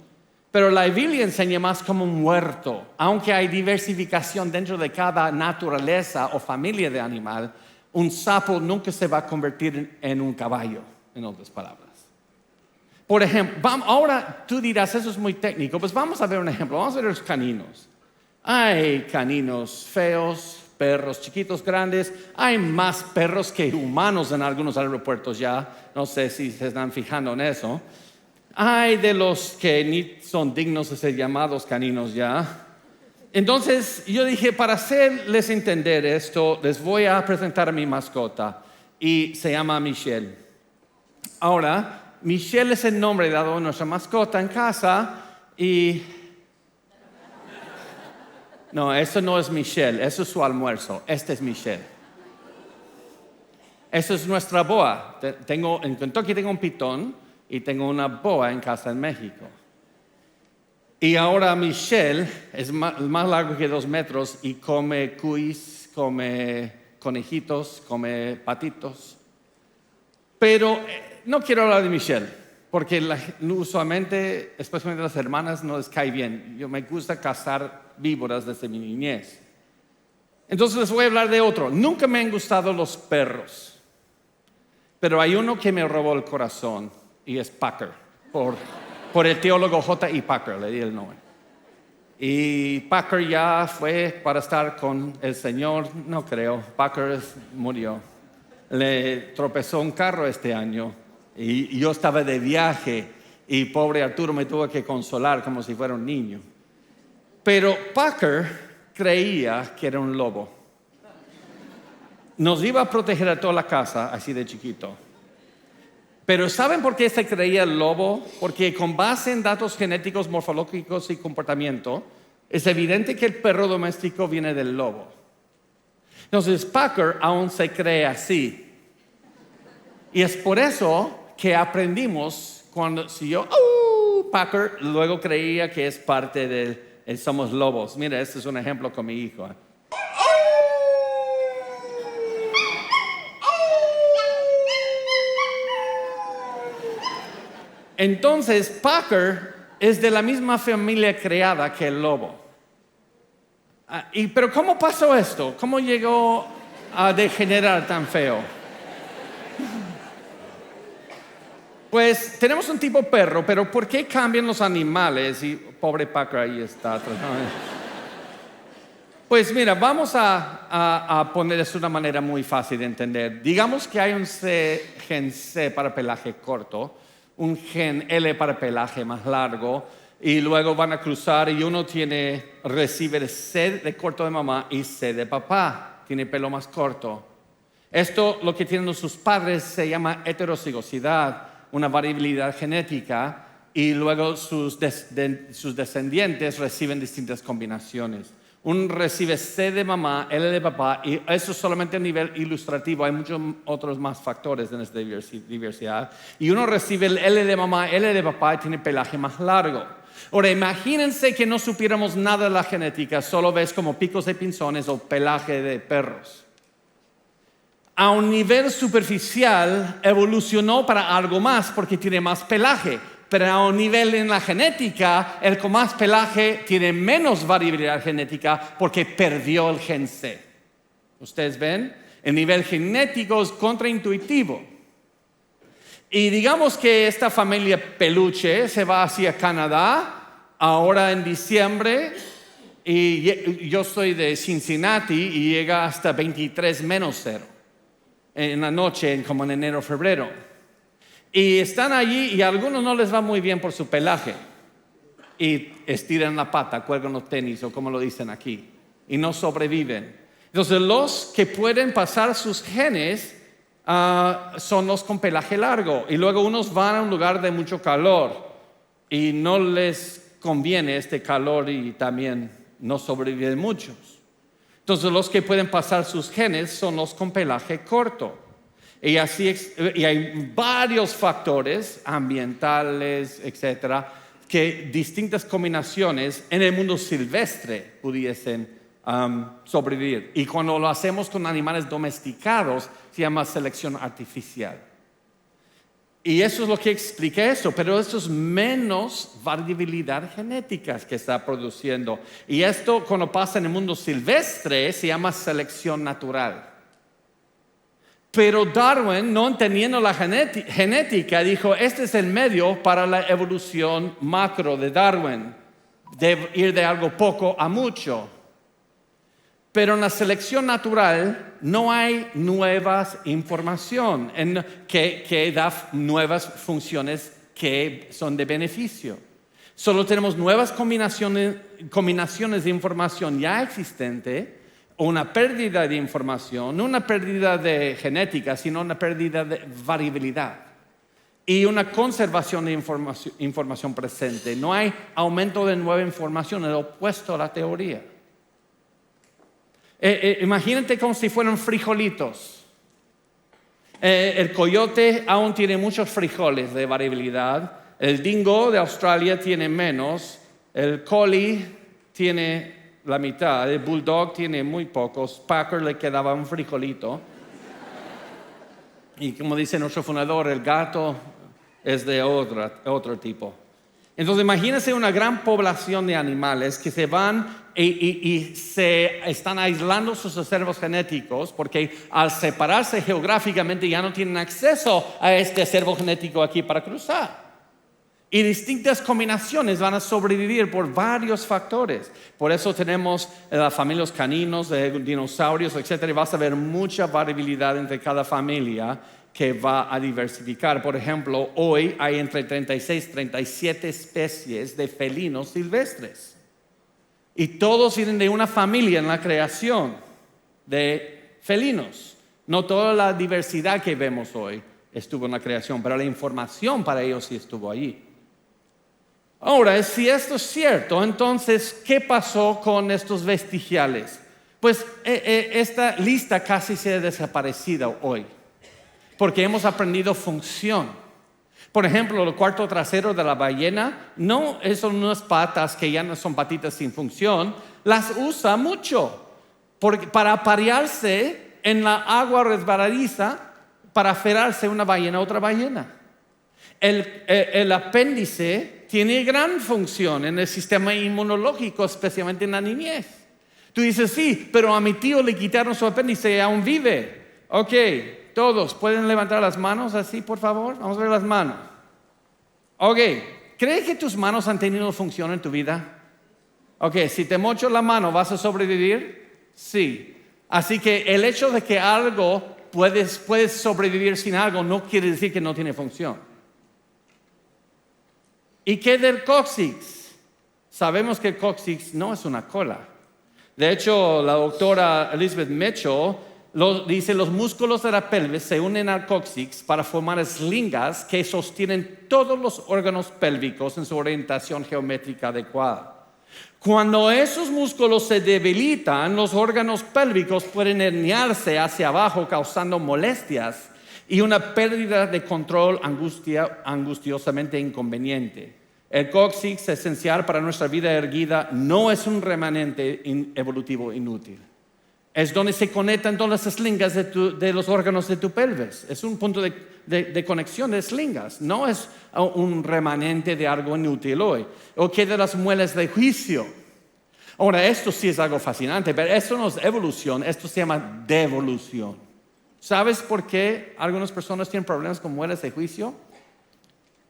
pero la Biblia enseña más como un huerto. Aunque hay diversificación dentro de cada naturaleza o familia de animal, un sapo nunca se va a convertir en un caballo, en otras palabras. Por ejemplo, ahora tú dirás, eso es muy técnico, pues vamos a ver un ejemplo, vamos a ver los caninos. Hay caninos feos, perros chiquitos, grandes. Hay más perros que humanos en algunos aeropuertos ya. No sé si se están fijando en eso. Hay de los que ni son dignos de ser llamados caninos ya. Entonces yo dije, para hacerles entender esto, les voy a presentar a mi mascota. Y se llama Michelle. Ahora, Michelle es el nombre dado a nuestra mascota en casa. Y no, eso no es Michelle, eso es su almuerzo. Este es Michelle. Eso es nuestra boa. En Kentucky tengo un pitón y tengo una boa en casa en México. Y ahora Michelle es más largo que 2 metros y come cuis, come conejitos, come patitos. Pero no quiero hablar de Michelle, porque usualmente, especialmente las hermanas, no les cae bien. Me gusta cazar víboras desde mi niñez. Entonces les voy a hablar de otro. Nunca me han gustado los perros, pero hay uno que me robó el corazón y es Packer, por el teólogo J.I. Packer, le di el nombre. Y Packer ya fue para estar con el Señor, no creo. Packer murió. Le tropezó un carro este año y yo estaba de viaje y pobre Arturo me tuvo que consolar como si fuera un niño. Pero Packer creía que era un lobo. Nos iba a proteger a toda la casa, así de chiquito. Pero ¿saben por qué se creía el lobo? Porque con base en datos genéticos, morfológicos y comportamiento, es evidente que el perro doméstico viene del lobo. Entonces Packer aún se cree así. Y es por eso que aprendimos Packer, luego creía que es parte del somos lobos. Mira, este es un ejemplo con mi hijo. Entonces, Packer es de la misma familia creada que el lobo. Pero ¿cómo pasó esto? ¿Cómo llegó a degenerar tan feo? Pues tenemos un tipo perro, pero ¿por qué cambian los animales? Y pobre Packer ahí está. Pues mira, vamos a poner esto de una manera muy fácil de entender. Digamos que hay un gen C para pelaje corto, un gen L para pelaje más largo, y luego van a cruzar y uno recibe el C de corto de mamá y C de papá, tiene pelo más corto. Esto, lo que tienen sus padres, se llama heterocigosidad, una variabilidad genética, y luego sus descendientes reciben distintas combinaciones. Uno recibe C de mamá, L de papá, y eso solamente a nivel ilustrativo. Hay muchos otros más factores en esta diversidad. Y uno recibe el L de mamá, L de papá, y tiene pelaje más largo. Ahora, imagínense que no supiéramos nada de la genética, solo ves como picos de pinzones o pelaje de perros. A un nivel superficial evolucionó para algo más porque tiene más pelaje, pero a un nivel en la genética, el con más pelaje tiene menos variabilidad genética porque perdió el gen C. ¿Ustedes ven? El nivel genético es contraintuitivo. Y digamos que esta familia peluche se va hacia Canadá, ahora en diciembre, y yo soy de Cincinnati y llega hasta 23 menos 0. En la noche, como en enero, febrero. Y están allí y a algunos no les va muy bien por su pelaje. Y estiran la pata, cuelgan los tenis o como lo dicen aquí. Y no sobreviven. Entonces los que pueden pasar sus genes son los con pelaje largo. Y luego unos van a un lugar de mucho calor y no les conviene este calor y también no sobreviven muchos. Entonces los que pueden pasar sus genes son los con pelaje corto. Y hay varios factores ambientales, etcétera, que distintas combinaciones en el mundo silvestre pudiesen sobrevivir. Y cuando lo hacemos con animales domesticados, se llama selección artificial. Y eso es lo que explica eso, pero esto es menos variabilidad genética que está produciendo. Y esto, cuando pasa en el mundo silvestre, se llama selección natural. Pero Darwin, no entendiendo la genética, dijo, este es el medio para la evolución macro de Darwin, de ir de algo poco a mucho. Pero en la selección natural no hay nuevas información que da nuevas funciones que son de beneficio. Solo tenemos nuevas combinaciones de información ya existente, o una pérdida de información, no una pérdida de genética, sino una pérdida de variabilidad. Y una conservación de información presente. No hay aumento de nueva información, es opuesto a la teoría. Imagínate como si fueran frijolitos. El coyote aún tiene muchos frijoles de variabilidad. El dingo de Australia tiene menos. El collie tiene la mitad. El bulldog tiene muy pocos. Packer le quedaba un frijolito. Y como dice nuestro fundador, el gato es de otro tipo. Entonces imagínense una gran población de animales que se van y se están aislando sus acervos genéticos porque al separarse geográficamente ya no tienen acceso a este acervo genético aquí para cruzar. Y distintas combinaciones van a sobrevivir por varios factores. Por eso tenemos las familias caninos, dinosaurios, etc. Y vas a ver mucha variabilidad entre cada familia que va a diversificar. Por ejemplo, hoy hay entre 36 y 37 especies de felinos silvestres. Y todos vienen de una familia en la creación de felinos. No toda la diversidad que vemos hoy estuvo en la creación, pero la información para ellos sí estuvo allí. Ahora, si esto es cierto, entonces, ¿qué pasó con estos vestigiales? Pues esta lista casi se ha desaparecido hoy, porque hemos aprendido función. Por ejemplo, el cuarto trasero de la ballena, no son unas patas que ya no son patitas sin función, las usa mucho para aparearse en la agua resbaladiza para aferrarse una ballena a otra ballena. El apéndice tiene gran función en el sistema inmunológico, especialmente en la niñez. Tú dices, sí, pero a mi tío le quitaron su apéndice y aún vive. Ok, todos, ¿pueden levantar las manos así, por favor? Vamos a ver las manos. Ok, ¿crees que tus manos han tenido función en tu vida? Ok, si te mocho la mano, ¿vas a sobrevivir? Sí. Así que el hecho de que algo puedes sobrevivir sin algo no quiere decir que no tiene función. ¿Y qué del cóccix? Sabemos que el cóccix no es una cola. De hecho, la doctora Elizabeth Mitchell dice los músculos de la pelvis se unen al cóccix para formar eslingas que sostienen todos los órganos pélvicos en su orientación geométrica adecuada. Cuando esos músculos se debilitan, los órganos pélvicos pueden herniarse hacia abajo causando molestias y una pérdida de control angustiosamente inconveniente. El cóccix, esencial para nuestra vida erguida, no es un remanente evolutivo inútil. Es donde se conectan todas las eslingas de los órganos de tu pelvis. Es un punto de conexión de eslingas. No es un remanente de algo inútil hoy. O que de las muelas de juicio. Ahora, esto sí es algo fascinante, pero esto no es evolución, esto se llama devolución. ¿Sabes por qué algunas personas tienen problemas con muelas de juicio?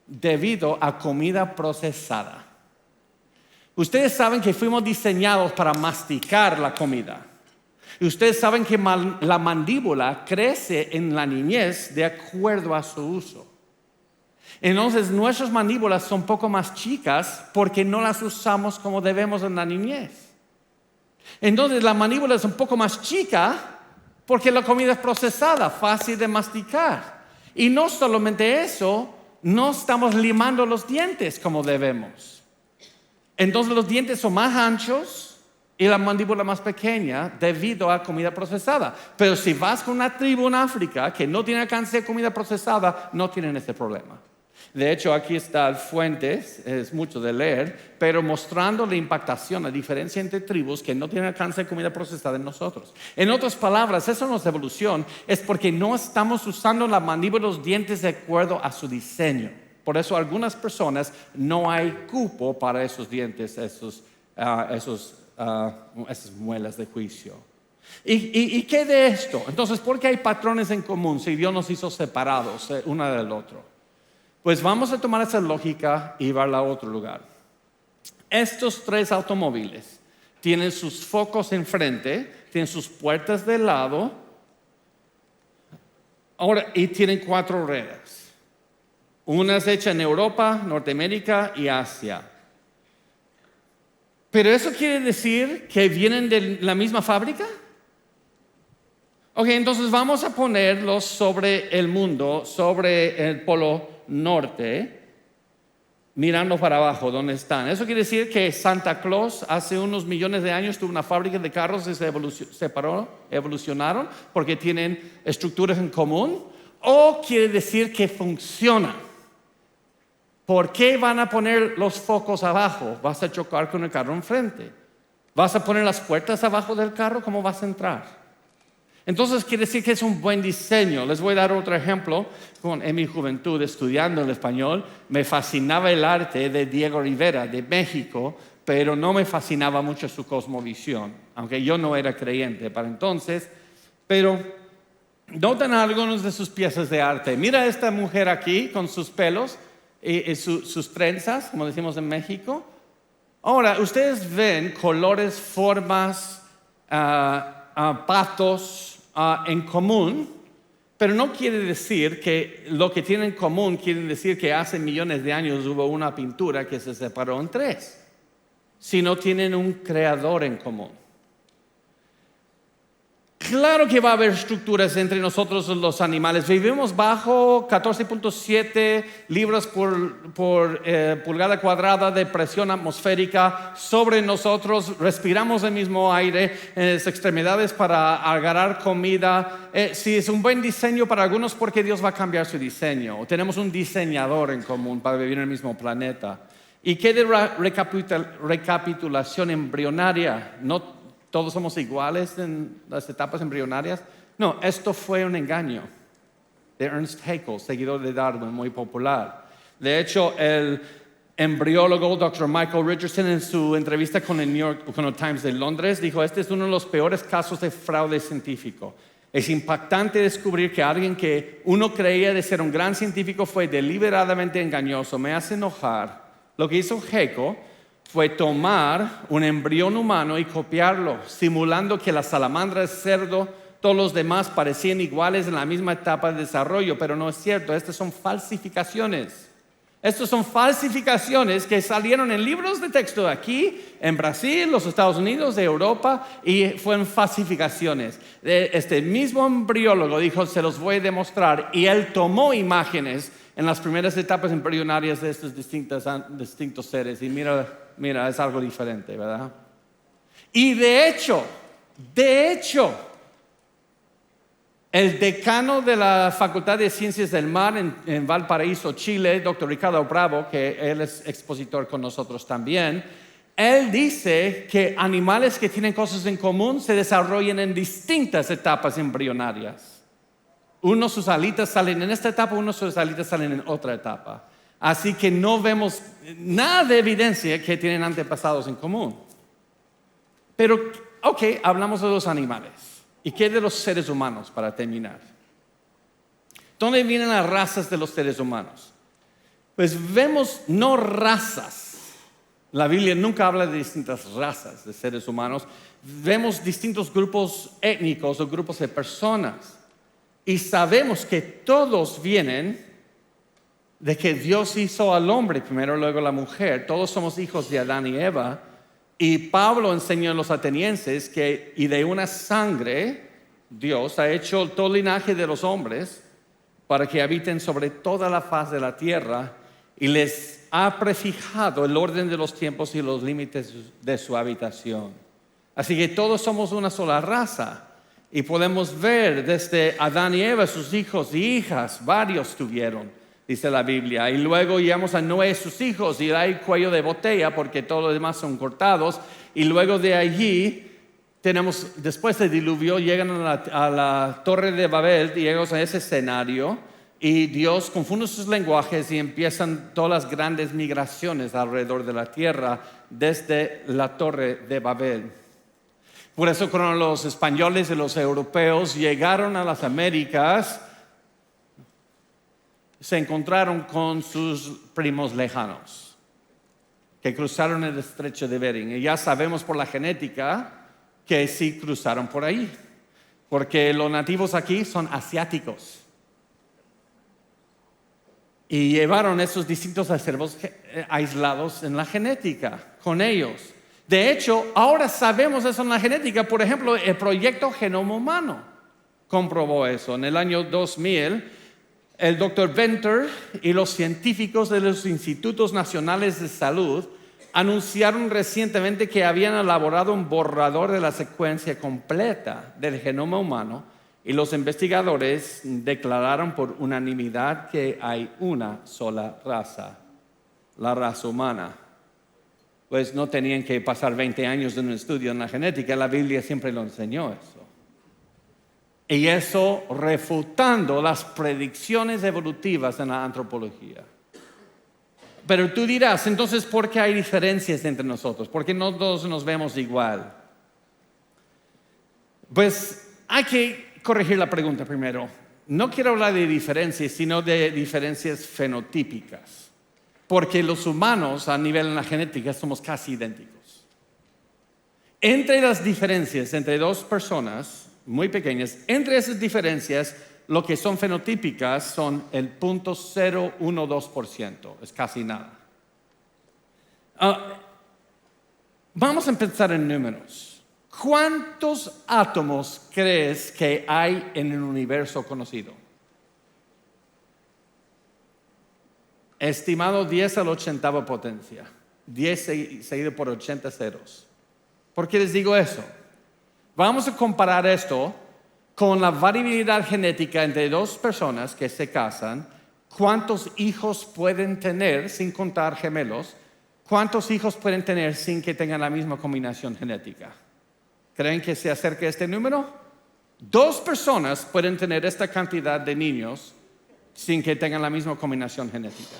Debido a comida procesada. Ustedes saben que fuimos diseñados para masticar la comida. Y ustedes saben que la mandíbula crece en la niñez de acuerdo a su uso. Entonces nuestras mandíbulas son un poco más chicas porque no las usamos como debemos en la niñez. Entonces la mandíbula es un poco más chica porque la comida es procesada, fácil de masticar. Y no solamente eso, no estamos limando los dientes como debemos. Entonces los dientes son más anchos y la mandíbula más pequeña debido a comida procesada. Pero si vas con una tribu en África que no tiene alcance de comida procesada, no tienen ese problema. De hecho, aquí está Fuentes, es mucho de leer, pero mostrando la impactación, la diferencia entre tribus que no tienen alcance de comida procesada en nosotros. En otras palabras, eso no es evolución, es porque no estamos usando la mandíbula y los dientes de acuerdo a su diseño. Por eso algunas personas no hay cupo para esos dientes, esas muelas de juicio. ¿Y qué de esto? Entonces, ¿por qué hay patrones en común si Dios nos hizo separados uno del otro? Pues vamos a tomar esa lógica y llevarla a otro lugar. Estos 3 automóviles tienen sus focos enfrente, tienen sus puertas de lado, ahora, y tienen 4 ruedas. Una es hecha en Europa, Norteamérica y Asia. ¿Pero eso quiere decir que vienen de la misma fábrica? Ok, entonces vamos a ponerlos sobre el mundo, sobre el polo norte, mirando para abajo donde están. Eso quiere decir que Santa Claus hace unos millones de años tuvo una fábrica de carros y se evolucionaron porque tienen estructuras en común, o quiere decir que funciona. ¿Por qué van a poner los focos abajo? Vas a chocar con el carro enfrente. ¿Vas a poner las puertas abajo del carro? ¿Cómo vas a entrar? Entonces quiere decir que es un buen diseño. Les voy a dar otro ejemplo. En mi juventud, estudiando el español, me fascinaba el arte de Diego Rivera, de México, pero no me fascinaba mucho su cosmovisión, aunque yo no era creyente para entonces. Pero notan algunos de sus piezas de arte. Mira esta mujer aquí con sus pelos y sus trenzas, como decimos en México. Ahora, ustedes ven colores, formas, patos en común, pero no quiere decir que lo que tienen en común quiere decir que hace millones de años hubo una pintura que se separó en 3, sino tienen un creador en común. Claro que va a haber estructuras entre nosotros los animales. Vivimos bajo 14.7 libras por pulgada cuadrada de presión atmosférica sobre nosotros. Respiramos el mismo aire en las extremidades para agarrar comida. Sí, es un buen diseño para algunos porque Dios va a cambiar su diseño. Tenemos un diseñador en común para vivir en el mismo planeta. ¿Y qué de recapitulación embrionaria? No todos somos iguales en las etapas embrionarias. No, esto fue un engaño de Ernst Haeckel, seguidor de Darwin, muy popular. De hecho, el embriólogo Dr. Michael Richardson, en su entrevista con el New York Times de Londres, dijo: este es uno de los peores casos de fraude científico. Es impactante descubrir que alguien que uno creía de ser un gran científico fue deliberadamente engañoso. Me hace enojar. Lo que hizo Haeckel fue tomar un embrión humano y copiarlo, simulando que la salamandra, el cerdo, todos los demás parecían iguales en la misma etapa de desarrollo, pero no es cierto. Estas son falsificaciones. Estas son falsificaciones que salieron en libros de texto aquí, en Brasil, los Estados Unidos, de Europa, y fueron falsificaciones. Este mismo embriólogo dijo: se los voy a demostrar, y él tomó imágenes en las primeras etapas embrionarias de estos distintos seres, y mira, es algo diferente, ¿verdad? Y de hecho, el decano de la Facultad de Ciencias del Mar en Valparaíso, Chile, Dr. Ricardo Bravo, que él es expositor con nosotros también, él dice que animales que tienen cosas en común se desarrollan en distintas etapas embrionarias. Uno, sus alitas salen en esta etapa, uno, sus alitas salen en otra etapa. Así que no vemos nada de evidencia que tienen antepasados en común. Pero, ok, hablamos de los animales. ¿Y qué de los seres humanos para terminar? ¿Dónde vienen las razas de los seres humanos? Pues vemos no razas. La Biblia nunca habla de distintas razas de seres humanos. Vemos distintos grupos étnicos o grupos de personas. Y sabemos que todos vienen de que Dios hizo al hombre primero, luego la mujer. Todos somos hijos de Adán y Eva. Y Pablo enseñó a los atenienses que, y de una sangre, Dios ha hecho todo el linaje de los hombres para que habiten sobre toda la faz de la tierra y les ha prefijado el orden de los tiempos y los límites de su habitación. Así que todos somos una sola raza y podemos ver desde Adán y Eva, sus hijos y hijas, varios tuvieron, dice la Biblia. Y luego llegamos a Noé, sus hijos, y hay cuello de botella porque todos los demás son cortados. Y luego de allí tenemos, después del diluvio, llegan a la torre de Babel y llegamos a ese escenario y Dios confunde sus lenguajes y empiezan todas las grandes migraciones alrededor de la tierra desde la torre de Babel. Por eso cuando los españoles y los europeos llegaron a las Américas, se encontraron con sus primos lejanos que cruzaron el estrecho de Bering. Y ya sabemos por la genética que sí cruzaron por ahí, porque los nativos aquí son asiáticos. Y llevaron esos distintos acervos aislados en la genética con ellos. De hecho, ahora sabemos eso en la genética. Por ejemplo, el proyecto Genoma Humano comprobó eso. En el año 2000, el Dr. Venter y los científicos de los Institutos Nacionales de Salud anunciaron recientemente que habían elaborado un borrador de la secuencia completa del genoma humano y los investigadores declararon por unanimidad que hay una sola raza, la raza humana. Pues no tenían que pasar 20 años de un estudio en la genética, la Biblia siempre lo enseñó eso. Y eso refutando las predicciones evolutivas en la antropología. Pero tú dirás, entonces, ¿por qué hay diferencias entre nosotros? ¿Por qué no todos nos vemos igual? Pues hay que corregir la pregunta primero. No quiero hablar de diferencias, sino de diferencias fenotípicas. Porque los humanos, a nivel en la genética, somos casi idénticos. Entre las diferencias entre dos personas muy pequeñas, entre esas diferencias, lo que son fenotípicas son el 0.012%, es casi nada. Vamos a empezar en números. ¿Cuántos átomos crees que hay en el universo conocido? Estimado 10 a la 80ª potencia, 10 seguido por 80 ceros. ¿Por qué les digo eso? Vamos a comparar esto con la variabilidad genética entre dos personas que se casan. ¿Cuántos hijos pueden tener sin contar gemelos? ¿Cuántos hijos pueden tener sin que tengan la misma combinación genética? ¿Creen que se acerque a este número? 2 personas pueden tener esta cantidad de niños sin que tengan la misma combinación genética.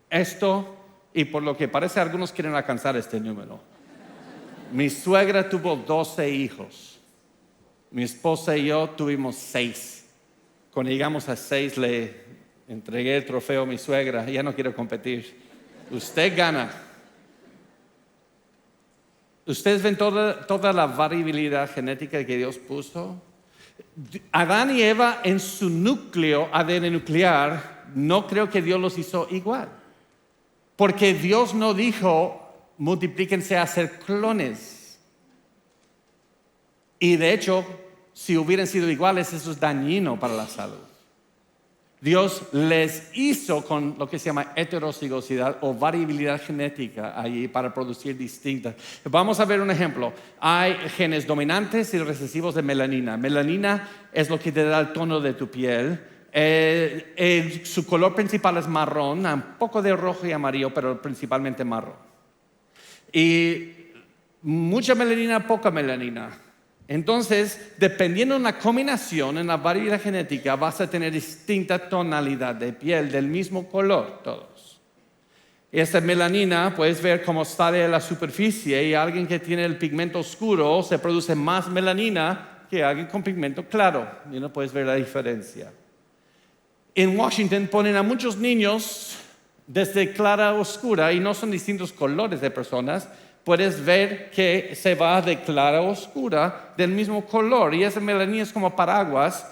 Esto, y por lo que parece algunos quieren alcanzar este número. Mi suegra tuvo 12 hijos. Mi esposa y yo tuvimos 6. Cuando llegamos a 6 le entregué el trofeo a mi suegra. Ya no quiero competir. Usted gana. ¿Ustedes ven toda la variabilidad genética que Dios puso? Adán y Eva en su núcleo, ADN nuclear, no creo que Dios los hizo igual. Porque Dios no dijo, multiplíquense a hacer clones. Y de hecho, si hubieran sido iguales, eso es dañino para la salud. Dios les hizo con lo que se llama heterocigosidad o variabilidad genética allí para producir distintas. Vamos a ver un ejemplo. Hay genes dominantes y recesivos de melanina. Melanina es lo que te da el tono de tu piel. Su color principal es marrón, un poco de rojo y amarillo, pero principalmente marrón. Y mucha melanina, poca melanina. Entonces, dependiendo de la combinación en la variabilidad genética, vas a tener distinta tonalidad de piel del mismo color todos. Y esta melanina, puedes ver cómo sale de la superficie y alguien que tiene el pigmento oscuro se produce más melanina que alguien con pigmento claro. Y no puedes ver la diferencia. En Washington ponen a muchos niños desde clara a oscura y no son distintos colores de personas. Puedes ver que se va de clara a oscura del mismo color. Y esa melanina es como paraguas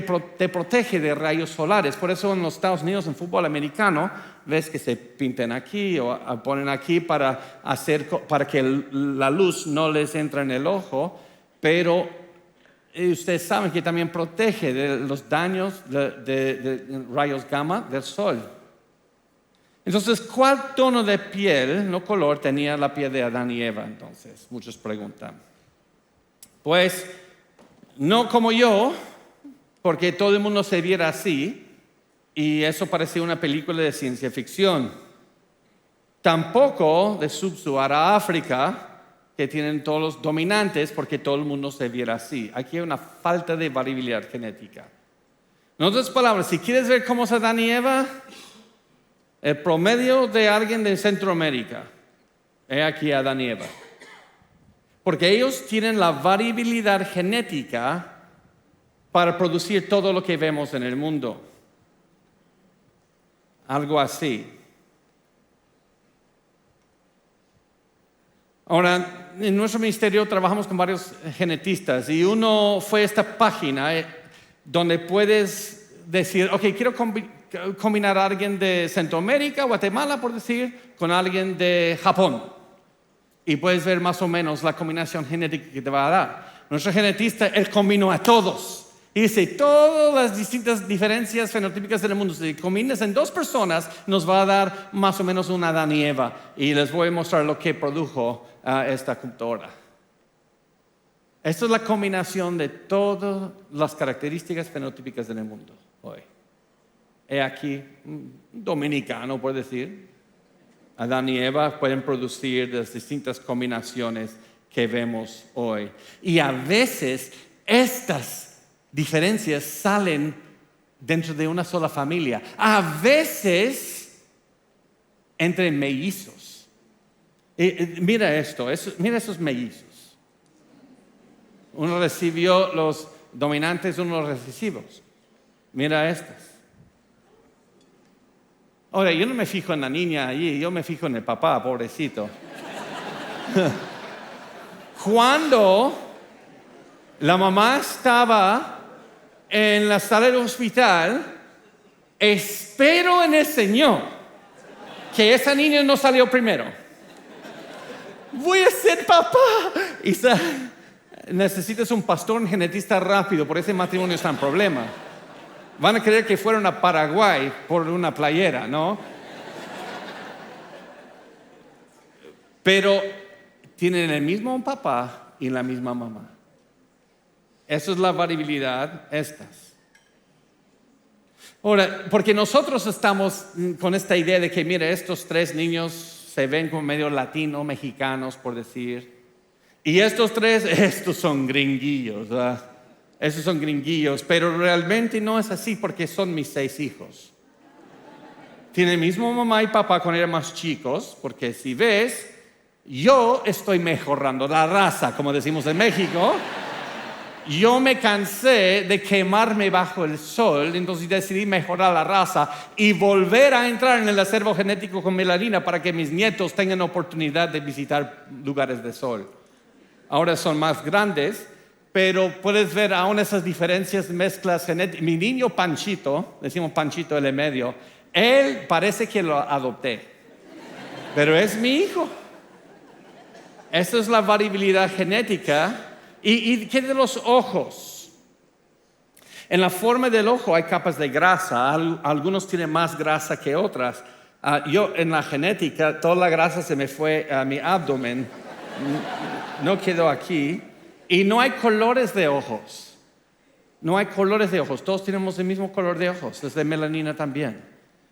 que te protege de rayos solares. Por eso en los Estados Unidos, en fútbol americano, ves que se pintan aquí o ponen aquí para que la luz no les entre en el ojo, pero ustedes saben que también protege de los daños de rayos gamma del sol. Entonces, ¿cuál tono de piel, no color, tenía la piel de Adán y Eva? Entonces, muchos preguntan. Pues, no como yo, porque todo el mundo se viera así, y eso parecía una película de ciencia ficción. Tampoco de Sub-Sahara África, que tienen todos los dominantes, porque todo el mundo se viera así. Aquí hay una falta de variabilidad genética. En otras palabras, si quieres ver cómo es Adán y Eva, el promedio de alguien de Centroamérica, he aquí Adán y Eva. Porque ellos tienen la variabilidad genética para producir todo lo que vemos en el mundo. Algo así. Ahora, en nuestro ministerio trabajamos con varios genetistas y uno fue esta página donde puedes decir, ok, quiero combinar a alguien de Centroamérica, Guatemala, por decir, con alguien de Japón. Y puedes ver más o menos la combinación genética que te va a dar. Nuestro genetista, él combinó a todos. Y dice, todas las distintas diferencias fenotípicas del mundo, si combinas en 2 personas, nos va a dar más o menos una Adán y Eva. Y les voy a mostrar lo que produjo esta computadora. Esta es la combinación de todas las características fenotípicas del mundo hoy. He aquí, dominicano, por decir. Adán y Eva pueden producir las distintas combinaciones que vemos hoy. Y a veces estas diferencias salen dentro de una sola familia. A veces entre mellizos. Mira esto, mira esos mellizos. Uno recibió los dominantes, uno los recesivos. Mira estas. Ahora, yo no me fijo en la niña allí, yo me fijo en el papá, pobrecito. Cuando la mamá estaba en la sala del hospital, espero en el Señor que esa niña no salió primero. Voy a ser papá. Y necesitas un pastor, un genetista rápido, por ese matrimonio está en problema. Van a creer que fueron a Paraguay por una playera, ¿no? Pero tienen el mismo papá y la misma mamá. Esa es la variabilidad, estas. Ahora, porque nosotros estamos con esta idea de que, mire, estos 3 niños se ven como medio latino, mexicanos, por decir. Y estos 3, estos son gringuillos, ¿verdad? Esos son gringuillos, pero realmente no es así porque son mis 6 hijos. Tienen el mismo mamá y papá cuando eran más chicos, porque si ves, yo estoy mejorando la raza, como decimos en México. Yo me cansé de quemarme bajo el sol, entonces decidí mejorar la raza y volver a entrar en el acervo genético con melanina para que mis nietos tengan oportunidad de visitar lugares de sol. Ahora son más grandes, pero puedes ver aún esas diferencias, mezclas genéticas. Mi niño Panchito, decimos Panchito el de medio, él parece que lo adopté, pero es mi hijo. Esa es la variabilidad genética. ¿Y qué de los ojos? En la forma del ojo hay capas de grasa, algunos tienen más grasa que otras. Yo en la genética, toda la grasa se me fue a mi abdomen, no quedó aquí. Y no hay colores de ojos. No hay colores de ojos. Todos tenemos el mismo color de ojos, desde melanina también.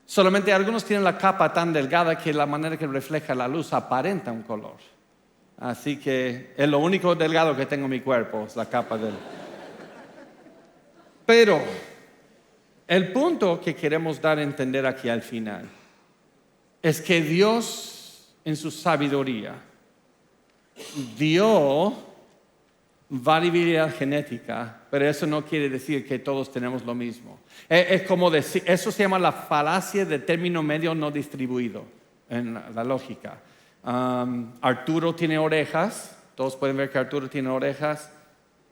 Solamente algunos tienen la capa tan delgada que la manera que refleja la luz aparenta un color. Así que es lo único delgado que tengo en mi cuerpo, es la capa del... Pero el punto que queremos dar a entender aquí al final es que Dios, en su sabiduría, dio variabilidad genética, pero eso no quiere decir que todos tenemos lo mismo. Es como decir, eso se llama la falacia de término medio no distribuido en la lógica. Arturo tiene orejas, todos pueden ver que Arturo tiene orejas,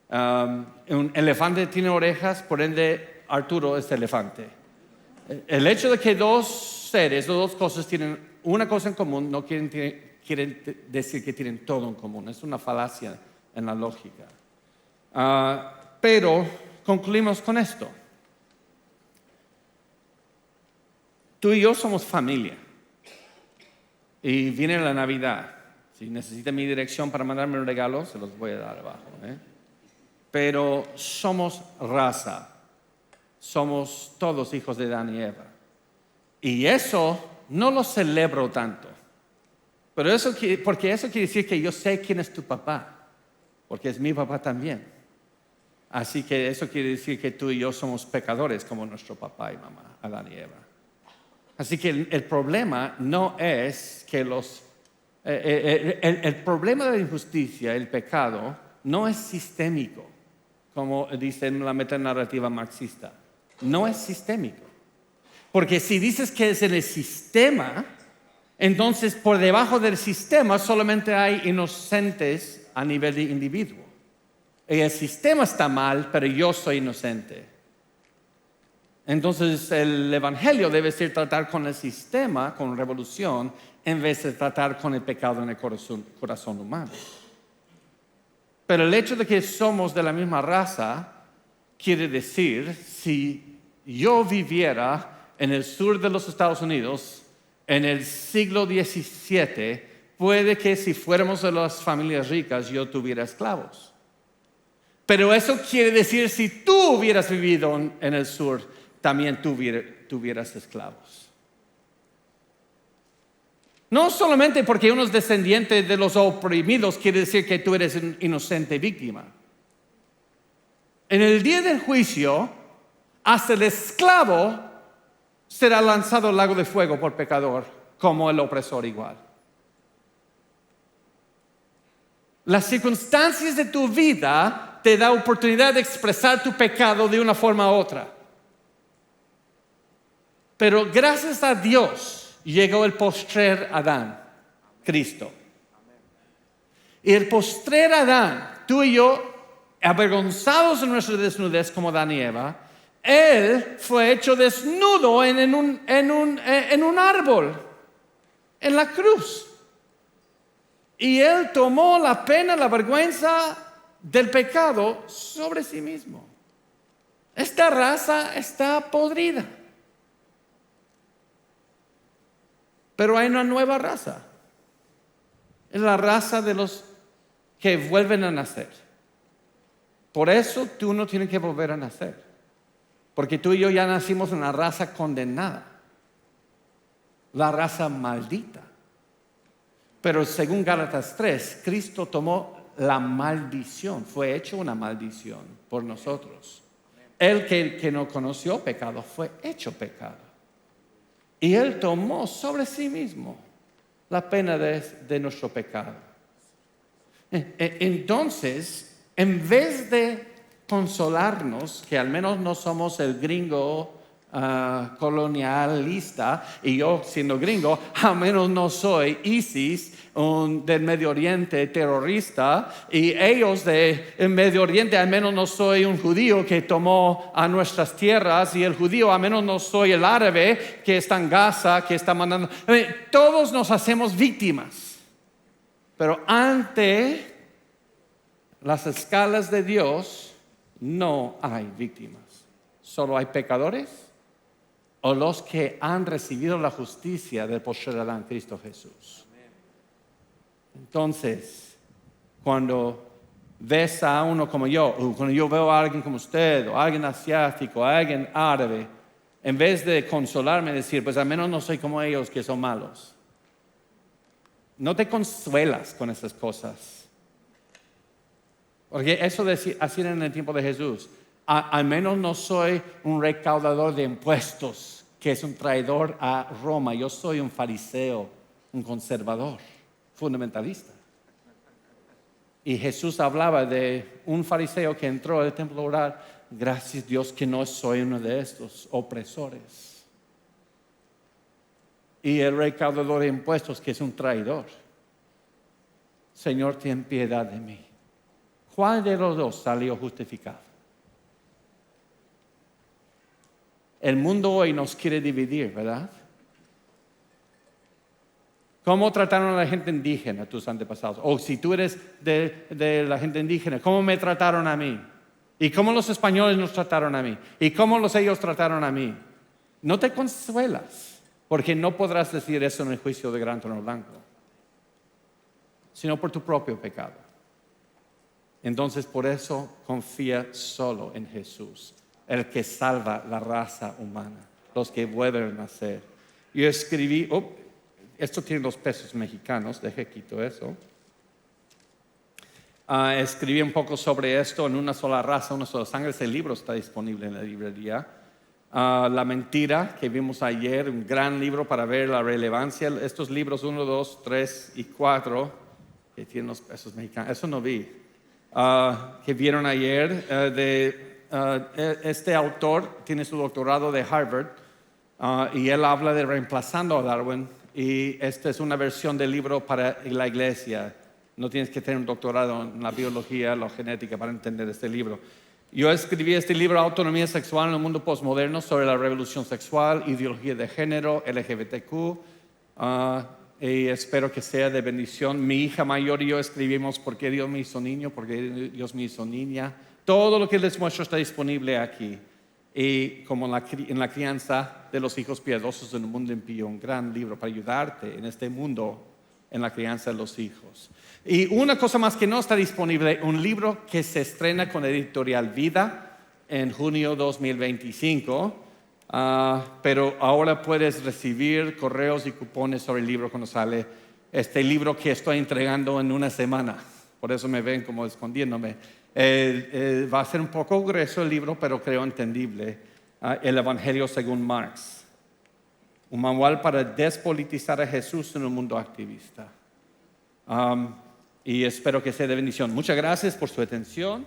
Un elefante tiene orejas, por ende Arturo es elefante. El hecho de que dos seres o dos cosas tienen una cosa en común no quieren decir que tienen todo en común. Es una falacia en la lógica. Pero concluimos con esto. Tú y yo somos familia. Y viene la Navidad. Si necesita mi dirección para mandarme un regalo, se los voy a dar abajo. Pero somos raza. Somos todos hijos de Adán y Eva. Y eso no lo celebro tanto. Pero porque eso quiere decir que yo sé quién es tu papá. Porque es mi papá también. Así que eso quiere decir que tú y yo somos pecadores como nuestro papá y mamá, Adán y Eva. Así que el problema no es que el problema de la injusticia, el pecado, no es sistémico, como dice en la metanarrativa marxista. No es sistémico. Porque si dices que es en el sistema, entonces por debajo del sistema solamente hay inocentes a nivel de individuo. Y el sistema está mal, pero yo soy inocente. Entonces el evangelio debe ser tratar con el sistema, con revolución, en vez de tratar con el pecado en el corazón humano. Pero el hecho de que somos de la misma raza quiere decir, si yo viviera en el sur de los Estados Unidos en el siglo XVII, puede que si fuéramos de las familias ricas yo tuviera esclavos. Pero eso quiere decir, si tú hubieras vivido en el sur, también tuvieras esclavos. No solamente porque uno es descendiente de los oprimidos quiere decir que tú eres una inocente víctima. En el día del juicio, hasta el esclavo será lanzado al lago de fuego por pecador, como el opresor igual. Las circunstancias de tu vida te dan oportunidad de expresar tu pecado de una forma u otra. Pero gracias a Dios llegó el postrer Adán, Cristo. Y el postrer Adán, tú y yo, avergonzados de nuestra desnudez como Adán y Eva, Él fue hecho desnudo en un árbol, en la cruz. Y Él tomó la pena, la vergüenza del pecado sobre sí mismo. Esta raza está podrida. Pero hay una nueva raza. Es la raza de los que vuelven a nacer. Por eso tú no tienes que volver a nacer. Porque tú y yo ya nacimos en una raza condenada. La raza maldita. Pero según Gálatas 3, Cristo tomó la maldición. Fue hecho una maldición por nosotros. El que no conoció pecado fue hecho pecado. Y Él tomó sobre sí mismo la pena de nuestro pecado. Entonces, en vez de consolarnos, que al menos no somos el gringo colonialista, y yo siendo gringo, al menos no soy ISIS, del Medio Oriente terrorista, y ellos del Medio Oriente, al menos no soy un judío que tomó a nuestras tierras, y el judío al menos no soy el árabe que está en Gaza, que está mandando. Todos nos hacemos víctimas, pero ante las escalas de Dios no hay víctimas, solo hay pecadores o los que han recibido la justicia del postrer Adán, Cristo Jesús. Entonces, cuando ves a uno como yo, o cuando yo veo a alguien como usted, o a alguien asiático, a alguien árabe, en vez de consolarme y decir, pues al menos no soy como ellos que son malos, no te consuelas con esas cosas. Porque eso así era en el tiempo de Jesús. Al menos no soy un recaudador de impuestos, que es un traidor a Roma. Yo soy un fariseo, un conservador, fundamentalista. Y Jesús hablaba de un fariseo que entró al templo a orar, gracias Dios que no soy uno de estos opresores. Y el recaudador de impuestos, que es un traidor. Señor, ten piedad de mí. ¿Cuál de los dos salió justificado? El mundo hoy nos quiere dividir, ¿verdad? ¿Cómo trataron a la gente indígena, tus antepasados? O si tú eres de la gente indígena, ¿cómo me trataron a mí? ¿Y cómo los españoles nos trataron a mí? ¿Y cómo ellos trataron a mí? No te consuelas, porque no podrás decir eso en el juicio de gran trono blanco, sino por tu propio pecado. Entonces, por eso confía solo en Jesús, el que salva la raza humana, los que vuelven a nacer. Yo escribí, esto tiene los pesos mexicanos, deje quito eso. Escribí un poco sobre esto en Una sola raza, una sola sangre. Ese libro está disponible en la librería. La mentira, que vimos ayer, un gran libro para ver la relevancia. Estos libros 1, 2, 3 y 4, que tienen los pesos mexicanos, eso no vi. Que vieron ayer, este autor tiene su doctorado de Harvard y él habla de reemplazando a Darwin, y esta es una versión del libro para la iglesia. No tienes que tener un doctorado en la biología, la genética para entender este libro. Yo escribí este libro, Autonomía Sexual en el Mundo Postmoderno, sobre la revolución sexual, ideología de género, LGBTQ, y espero que sea de bendición. Mi hija mayor y yo escribimos ¿Por qué Dios me hizo niño? ¿Por qué Dios me hizo niña? Todo lo que les muestro está disponible aquí. Y como en la crianza de los hijos piadosos en un mundo impío, un gran libro para ayudarte en este mundo en la crianza de los hijos. Y una cosa más que no está disponible, un libro que se estrena con Editorial Vida en junio 2025, pero ahora puedes recibir correos y cupones sobre el libro cuando sale este libro que estoy entregando en una semana. Por eso me ven como escondiéndome. Va a ser un poco grueso el libro, pero creo entendible. El Evangelio según Marx. Un manual para despolitizar a Jesús en un mundo activista. Y espero que sea de bendición. Muchas gracias por su atención.